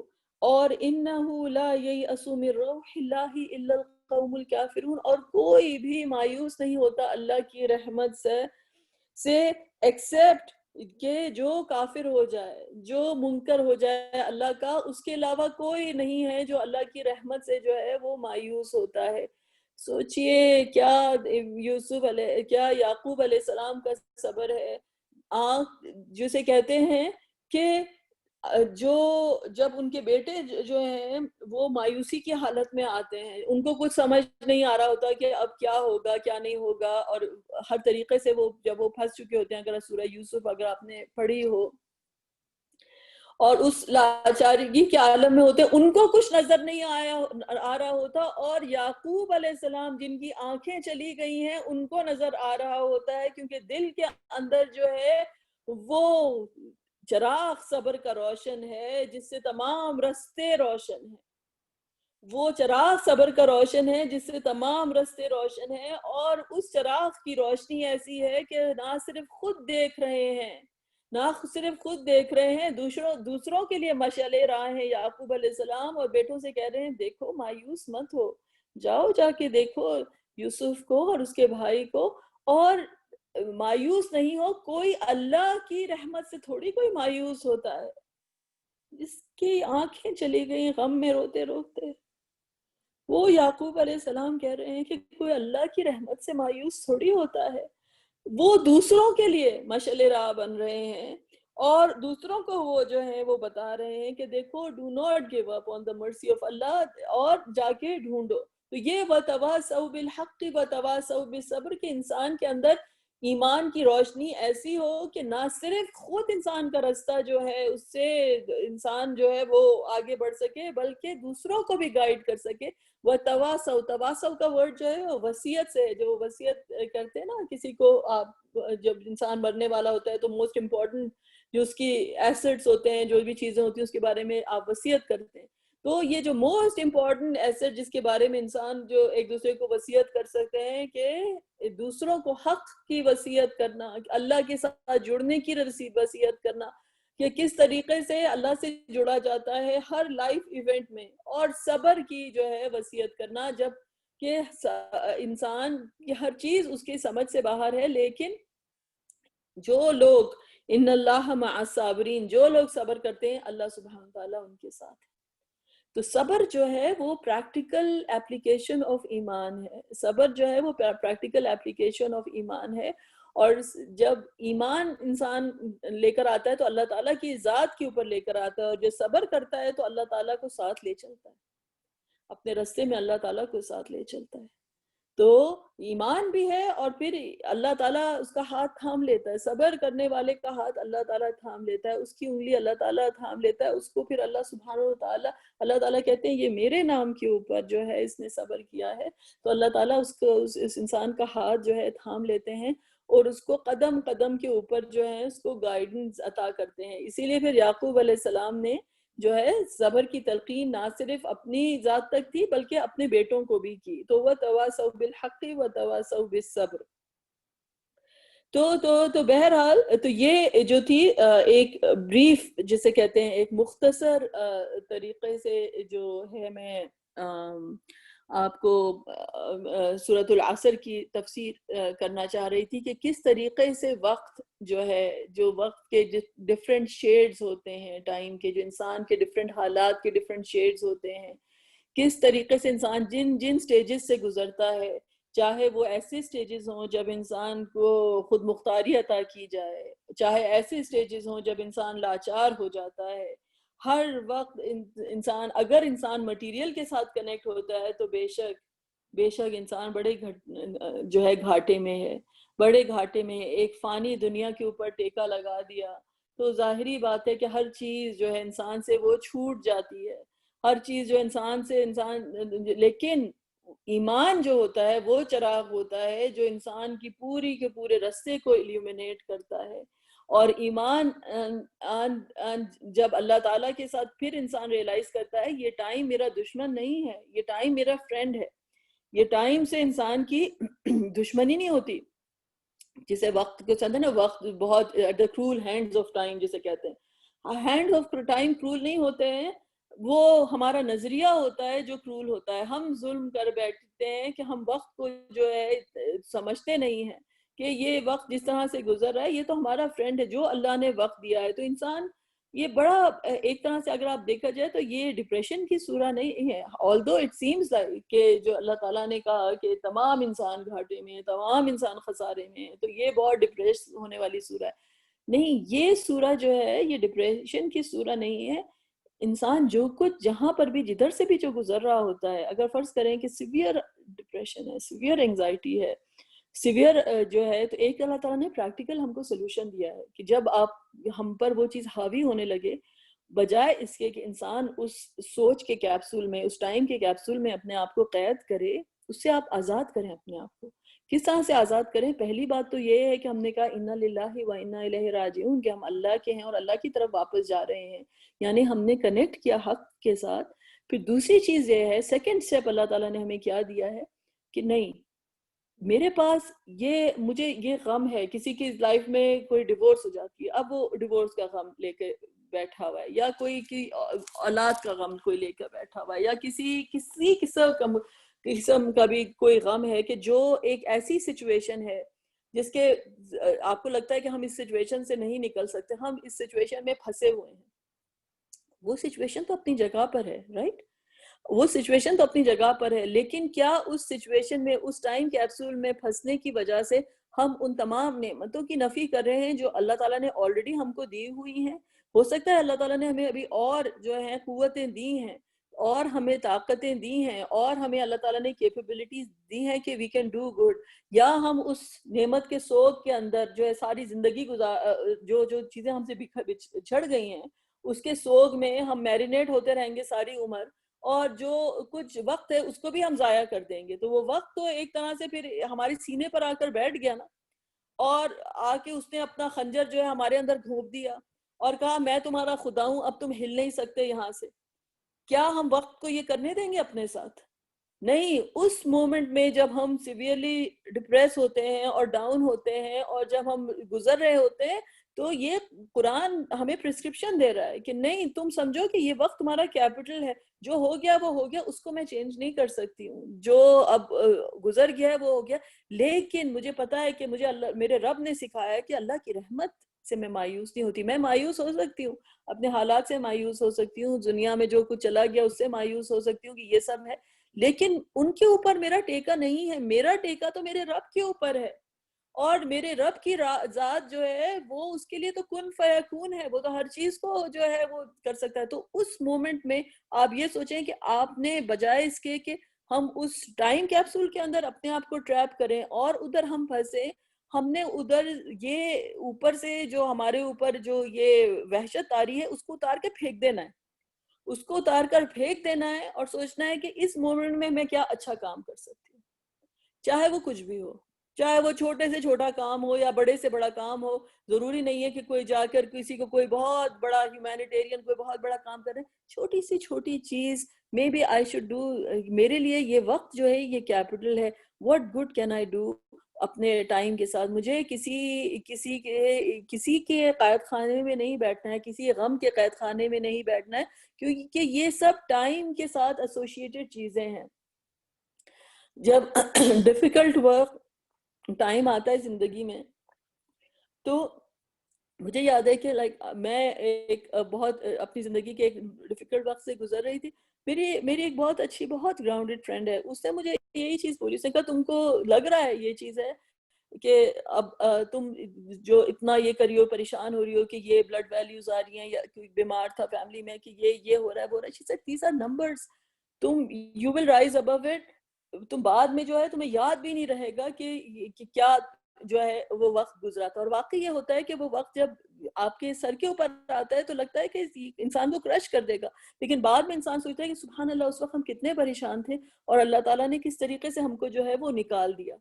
اور انہو لا ییأس من روح اللہ الا القوم الکافرون، اور کوئی بھی مایوس نہیں ہوتا اللہ کی رحمت سے ایکسپٹ کہ جو کافر ہو جائے، جو منکر ہو جائے اللہ کا، اس کے علاوہ کوئی نہیں ہے جو اللہ کی رحمت سے جو ہے وہ مایوس ہوتا ہے۔ سوچئے کیا یعقوب علیہ السلام کا صبر ہے، آنکھ جسے کہتے ہیں کہ جب ان کے بیٹے جو ہیں وہ مایوسی کی حالت میں آتے ہیں، ان کو کچھ سمجھ نہیں آ رہا ہوتا کہ اب کیا ہوگا کیا نہیں ہوگا، اور ہر طریقے سے جب وہ پھنس چکے ہوتے ہیں، اگر سورہ یوسف اگر آپ نے پڑھی ہو، اور اس لاچارگی کے عالم میں ہوتے، ان کو کچھ نظر نہیں آ رہا ہوتا، اور یعقوب علیہ السلام جن کی آنکھیں چلی گئی ہیں ان کو نظر آ رہا ہوتا ہے، کیونکہ دل کے اندر جو ہے وہ چراغ صبر کا روشن ہے جس سے تمام رستے روشن ہیں، وہ چراغ صبر کا روشن ہے جس سے تمام رستے روشن ہیں، اور اس چراغ کی روشنی ایسی ہے کہ نہ صرف خود دیکھ رہے ہیں، نہ صرف خود دیکھ رہے ہیں، دوسروں کے لیے مشعل راہ ہیں یعقوب علیہ السلام، اور بیٹوں سے کہہ رہے ہیں دیکھو مایوس مت ہو، جاؤ جا کے دیکھو یوسف کو اور اس کے بھائی کو، اور مایوس نہیں ہو، کوئی اللہ کی رحمت سے تھوڑی کوئی مایوس ہوتا ہے، جس کی آنکھیں چلی گئی غم میں روتے روتے۔ وہ یعقوب علیہ السلام کہہ رہے ہیں کہ کوئی اللہ کی رحمت سے مایوس تھوڑی ہوتا ہے، وہ دوسروں کے لیے مشعل راہ بن رہے ہیں، اور دوسروں کو وہ جو ہیں وہ بتا رہے ہیں کہ دیکھو do not give up on the mercy of اللہ، اور جا کے ڈھونڈو۔ تو یہ وَتَوَاصَوْا بِالْحَقِّ وَتَوَاصَوْا بِالصَّبْرِ، کے انسان کے اندر ایمان کی روشنی ایسی ہو کہ نہ صرف خود انسان کا رستہ جو ہے اس سے انسان جو ہے وہ آگے بڑھ سکے، بلکہ دوسروں کو بھی گائیڈ کر سکے۔ وَتَوَاصَوْا، تواصل کا ورڈ جو ہے وہ وصیت سے، جو وصیت کرتے ہیں نا کسی کو، آپ جب انسان مرنے والا ہوتا ہے تو موسٹ امپورٹنٹ جو اس کی ایسٹس ہوتے ہیں، جو بھی چیزیں ہوتی ہیں اس کے بارے میں آپ وصیت کرتے ہیں، تو یہ جو موسٹ امپورٹنٹ ایسٹ جس کے بارے میں انسان جو ایک دوسرے کو وصیت کر سکتے ہیں کہ دوسروں کو حق کی وصیت کرنا، اللہ کے ساتھ جڑنے کی وصیت کرنا، کہ کس طریقے سے اللہ سے جڑا جاتا ہے ہر لائف ایونٹ میں، اور صبر کی جو ہے وصیت کرنا، جب کہ انسان کی ہر چیز اس کی سمجھ سے باہر ہے، لیکن جو لوگ ان اللہ مع الصابرین، جو لوگ صبر کرتے ہیں اللہ سبحانہ تعالیٰ ان کے ساتھ ہے۔ تو صبر جو ہے وہ پریکٹیکل اپلیکیشن آف ایمان ہے، صبر جو ہے وہ پریکٹیکل اپلیکیشن آف ایمان ہے، اور جب ایمان انسان لے کر آتا ہے تو اللہ تعالیٰ کی ذات کے اوپر لے کر آتا ہے، اور جو صبر کرتا ہے تو اللہ تعالیٰ کو ساتھ لے چلتا ہے، اپنے رستے میں اللہ تعالیٰ کو ساتھ لے چلتا ہے۔ تو ایمان بھی ہے، اور پھر اللہ تعالیٰ اس کا ہاتھ تھام لیتا ہے، صبر کرنے والے کا ہاتھ اللہ تعالیٰ تھام لیتا ہے، اس کی انگلی اللہ تعالیٰ تھام لیتا ہے، اس کو پھر اللہ سبحانہ وتعالیٰ، اللہ تعالیٰ کہتے ہیں یہ میرے نام کے اوپر جو ہے اس نے صبر کیا ہے، تو اللہ تعالیٰ اس انسان کا ہاتھ جو ہے تھام لیتے ہیں، اور اس کو قدم قدم کے اوپر جو ہے اس کو گائیڈنس عطا کرتے ہیں۔ اسی لیے پھر یعقوب علیہ السلام نے جو ہے صبر کی تلقین نہ صرف اپنی ذات تک تھی بلکہ اپنے بیٹوں کو بھی کی، تو وَتَوَاصَوْا بِالْحَقِّ وَتَوَاصَوْا بِالصَّبْرِ۔ تو بہرحال تو یہ جو تھی ایک بریف جسے کہتے ہیں، ایک مختصر طریقے سے جو ہے میں آپ کو سورۃ العصر کی تفسیر کرنا چاہ رہی تھی، کہ کس طریقے سے وقت جو ہے، جو وقت کے ڈفرینٹ شیڈز ہوتے ہیں، ٹائم کے جو انسان کے ڈفرینٹ حالات کے ڈفرینٹ شیڈز ہوتے ہیں، کس طریقے سے انسان جن سٹیجز سے گزرتا ہے، چاہے وہ ایسے سٹیجز ہوں جب انسان کو خود مختاری عطا کی جائے، چاہے ایسے سٹیجز ہوں جب انسان لاچار ہو جاتا ہے، ہر وقت انسان اگر انسان مٹیریل کے ساتھ کنیکٹ ہوتا ہے تو بے شک انسان بڑے جو ہے گھاٹے میں ہے، بڑے گھاٹے میں ہے. ایک فانی دنیا کے اوپر ٹیکا لگا دیا تو ظاہری بات ہے کہ ہر چیز جو ہے انسان سے وہ چھوٹ جاتی ہے، ہر چیز جو انسان. لیکن ایمان جو ہوتا ہے وہ چراغ ہوتا ہے جو انسان کی پوری کے پورے رستے کو ایلیومینیٹ کرتا ہے. اور ایمان جب اللہ تعالیٰ کے ساتھ پھر انسان ریئلائز کرتا ہے یہ ٹائم میرا دشمن نہیں ہے، یہ ٹائم میرا فرینڈ ہے. یہ ٹائم سے انسان کی دشمنی نہیں ہوتی، جسے وقت کو چاہتے ہیں نا، وقت بہت the cruel hands of time جسے کہتے ہیں. hands of time cruel نہیں ہوتے ہیں، وہ ہمارا نظریہ ہوتا ہے جو کرول ہوتا ہے. ہم ظلم کر بیٹھتے ہیں کہ ہم وقت کو جو ہے سمجھتے نہیں ہیں کہ یہ وقت جس طرح سے گزر رہا ہے یہ تو ہمارا فرینڈ ہے جو اللہ نے وقت دیا ہے. تو انسان یہ بڑا ایک طرح سے اگر آپ دیکھا جائے تو یہ ڈپریشن کی صورت نہیں ہے. although it seems like کہ جو اللہ تعالیٰ نے کہا کہ تمام انسان گھاٹے میں ہیں، تمام انسان خسارے میں ہیں، تو یہ بہت ڈپریس ہونے والی صورت ہے. نہیں، یہ صورت جو ہے یہ ڈپریشن کی صورت نہیں ہے. انسان جو کچھ جہاں پر بھی جدھر سے بھی جو گزر رہا ہوتا ہے، اگر فرض کریں کہ سیویئر ڈپریشن ہے، سیویئر انگزائٹی ہے، سیویئر جو ہے، تو ایک اللہ تعالیٰ نے پریکٹیکل ہم کو سلوشن دیا ہے کہ جب آپ ہم پر وہ چیز حاوی ہونے لگے، بجائے اس کے کہ انسان اس سوچ کے کیپسول میں، اس ٹائم کے کیپسول میں اپنے آپ کو قید کرے، اس سے آپ آزاد کریں اپنے آپ کو. کس طرح سے آزاد کریں؟ پہلی بات تو یہ ہے کہ ہم نے کہا اِنَّا لِلَّهِ وَإِنَّا إِلَيْهِ رَاجِعُونَ کہ ہم اللہ کے ہیں اور اللہ کی طرف واپس جا رہے ہیں، یعنی ہم نے کنیکٹ کیا حق کے ساتھ. پھر دوسری چیز یہ ہے، سیکنڈ سٹیپ اللہ تعالیٰ نے ہمیں کیا دیا ہے کہ نہیں، میرے پاس مجھے یہ غم ہے. کسی کی لائف میں کوئی ڈیورس ہو جاتی ہے، اب وہ ڈیورس کا غم لے کے بیٹھا ہوا ہے، یا کوئی کی اولاد کا غم کوئی لے کر بیٹھا ہوا ہے، یا کسی قسم کا بھی کوئی غم ہے کہ جو ایک ایسی سچویشن ہے جس کے آپ کو لگتا ہے کہ ہم اس سچویشن سے نہیں نکل سکتے، ہم اس سچویشن میں پھنسے ہوئے ہیں. وہ سچویشن تو اپنی جگہ پر ہے، رائٹ؟ وہ سچویشن تو اپنی جگہ پر ہے، لیکن کیا اس سچویشن میں، اس ٹائم کیپسول میں پھنسنے کی وجہ سے ہم ان تمام نعمتوں کی نفی کر رہے ہیں جو اللہ تعالیٰ نے آلریڈی ہم کو دی ہوئی ہیں؟ ہو سکتا ہے اللہ تعالیٰ نے ہمیں ابھی اور جو ہے قوتیں دی ہیں، اور ہمیں طاقتیں دی ہیں، اور ہمیں اللہ تعالیٰ نے کیپیبلٹیز دی ہیں کہ وی کین ڈو گڈ. یا ہم اس نعمت کے سوگ کے اندر جو ہے ساری زندگی جو چیزیں ہم سے بچھڑ گئی ہیں اس کے سوگ میں ہم میرینیٹ ہوتے رہیں گے ساری عمر، اور جو کچھ وقت ہے اس کو بھی ہم ضائع کر دیں گے. تو وہ وقت تو ایک طرح سے پھر ہمارے سینے پر آ کر بیٹھ گیا نا، اور آ کے اس نے اپنا خنجر جو ہے ہمارے اندر گھونپ دیا اور کہا میں تمہارا خدا ہوں، اب تم ہل نہیں سکتے یہاں سے. کیا ہم وقت کو یہ کرنے دیں گے اپنے ساتھ؟ نہیں. اس مومنٹ میں جب ہم سیویئرلی ڈپریس ہوتے ہیں اور ڈاؤن ہوتے ہیں اور جب ہم گزر رہے ہوتے ہیں، تو یہ قرآن ہمیں پرسکرپشن دے رہا ہے کہ نہیں، تم سمجھو کہ یہ وقت تمہارا کیپٹل ہے. جو ہو گیا وہ ہو گیا، اس کو میں چینج نہیں کر سکتی ہوں. جو اب گزر گیا ہے وہ ہو گیا. لیکن مجھے پتا ہے کہ مجھے میرے رب نے سکھایا ہے کہ اللہ کی رحمت سے میں مایوس نہیں ہوتی. میں مایوس ہو سکتی ہوں، اپنے حالات سے مایوس ہو سکتی ہوں، دنیا میں جو کچھ چلا گیا اس سے مایوس ہو سکتی ہوں کہ یہ سب ہے، لیکن ان کے اوپر میرا ٹیکا نہیں ہے. میرا ٹیکا تو میرے رب کے اوپر ہے، اور میرے رب کی ذات جو ہے وہ اس کے لیے تو کن فیکون ہے، وہ تو ہر چیز کو جو ہے وہ کر سکتا ہے. تو اس مومنٹ میں آپ یہ سوچیں کہ آپ نے بجائے اس کے کہ ہم اس ٹائم کیپسول کے اندر اپنے آپ کو ٹریپ کریں اور ادھر ہم پھنسے، ہم نے ادھر یہ اوپر سے جو ہمارے اوپر جو یہ وحشت آ رہی ہے اس کو اتار کے پھینک دینا ہے، اس کو اتار کر پھینک دینا ہے اور سوچنا ہے کہ اس مومنٹ میں کیا اچھا کام کر سکتی ہوں، چاہے وہ کچھ بھی ہو، چاہے وہ چھوٹے سے چھوٹا کام ہو یا بڑے سے بڑا کام ہو. ضروری نہیں ہے کہ کوئی جا کر کسی کو کوئی بہت بڑا ہیومینیٹیرین کوئی بہت بڑا کام کرے. چھوٹی سی چھوٹی چیز maybe I should do. میرے لیے یہ وقت جو ہے یہ کیپٹل ہے. What good can I do اپنے ٹائم کے ساتھ؟ مجھے کسی کے قید خانے میں نہیں بیٹھنا ہے، کسی غم کے قید خانے میں نہیں بیٹھنا ہے، کیونکہ یہ سب ٹائم کے ساتھ ایسوسیٹڈ چیزیں ہیں. جب ڈیفیکلٹ ورک ٹائم آتا ہے زندگی میں، تو مجھے یاد ہے کہ میں ایک بہت اپنی زندگی کے ایک ڈیفیکلٹ وقت سے گزر رہی تھی. میری ایک بہت اچھی بہت گراؤنڈڈ فرینڈ ہے، اس نے مجھے یہی چیز بولی. اس نے کہا تم کو لگ رہا ہے یہ چیز ہے کہ اب تم جو اتنا یہ کری ہو، پریشان ہو رہی ہو کہ یہ بلڈ ویلیوز آ رہی ہیں، یا کوئی بیمار تھا فیملی میں کہ یہ ہو رہا ہے وہ ہو رہا ہے. She said these are numbers. تم you will rise above it. تم بعد میں جو ہے تمہیں یاد بھی نہیں رہے گا کہ کیا جو ہے وہ وقت گزرا تھا. اور واقعی یہ ہوتا ہے کہ وہ وقت جب آپ کے سر کے اوپر آتا ہے تو لگتا ہے کہ انسان کو کرش کر دے گا، لیکن بعد میں انسان سوچتا ہے کہ سبحان اللہ اس وقت ہم کتنے پریشان تھے اور اللہ تعالیٰ نے کس طریقے سے ہم کو جو ہے وہ نکال دیا،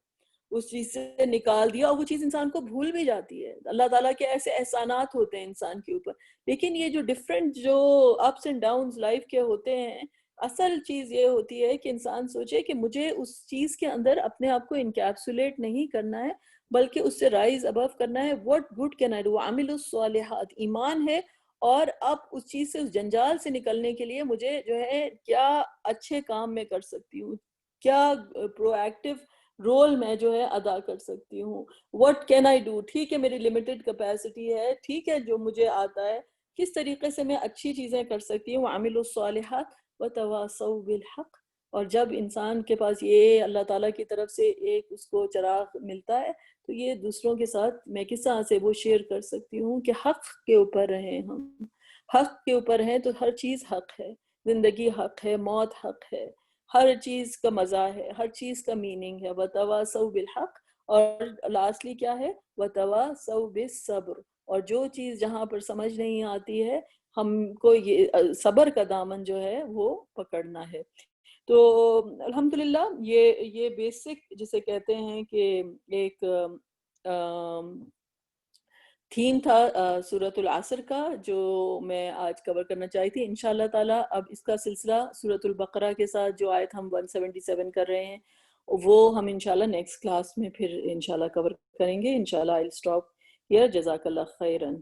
اس چیز سے نکال دیا. اور وہ چیز انسان کو بھول بھی جاتی ہے. اللہ تعالیٰ کے ایسے احسانات ہوتے ہیں انسان کے اوپر. لیکن یہ جو ڈفرینٹ جو اپس اینڈ ڈاؤنز لائف کے ہوتے ہیں، اصل چیز یہ ہوتی ہے کہ انسان سوچے کہ مجھے اس چیز کے اندر اپنے آپ کو انکیپسولیٹ نہیں کرنا ہے، بلکہ اس سے رائز ابو کرنا ہے. what good can I do؟ عامل الصالحات ایمان ہے، اور اب اس چیز سے، اس جنجال سے نکلنے کے لیے مجھے جو ہے کیا اچھے کام میں کر سکتی ہوں، کیا پرو ایکٹیو رول میں جو ہے ادا کر سکتی ہوں. what can I do؟ ٹھیک ہے میری لمیٹڈ کیپیسٹی ہے، ٹھیک ہے جو مجھے آتا ہے، کس طریقے سے میں اچھی چیزیں کر سکتی ہوں. عامل الصالحات وتواصوا بالحق. اور جب انسان کے پاس یہ اللہ تعالیٰ کی طرف سے ایک اس کو چراغ ملتا ہے تو یہ دوسروں کے ساتھ میں کس طرح سے وہ شیئر کر سکتی ہوں کہ حق کے اوپر رہیں. ہم حق کے اوپر ہیں تو ہر چیز حق ہے، زندگی حق ہے، موت حق ہے، ہر چیز کا مزہ ہے، ہر چیز کا میننگ ہے. وتواصوا بالحق. اور لاسٹلی کیا ہے؟ وتواصوا بالصبر. اور جو چیز جہاں پر سمجھ نہیں آتی ہے ہم کو یہ صبر کا دامن جو ہے وہ پکڑنا ہے. تو الحمدللہ یہ بیسک جسے کہتے ہیں کہ ایک تھیم تھا سورۃ العصر کا، جو میں آج کور کرنا چاہی تھی. انشاءاللہ تعالیٰ اب اس کا سلسلہ سورۃ البقرہ کے ساتھ جو آیت ہم 177 کر رہے ہیں وہ ہم انشاءاللہ نیکسٹ کلاس میں پھر انشاءاللہ کور کریں گے. انشاءاللہ I'll stop here. جزاک اللہ خیراً.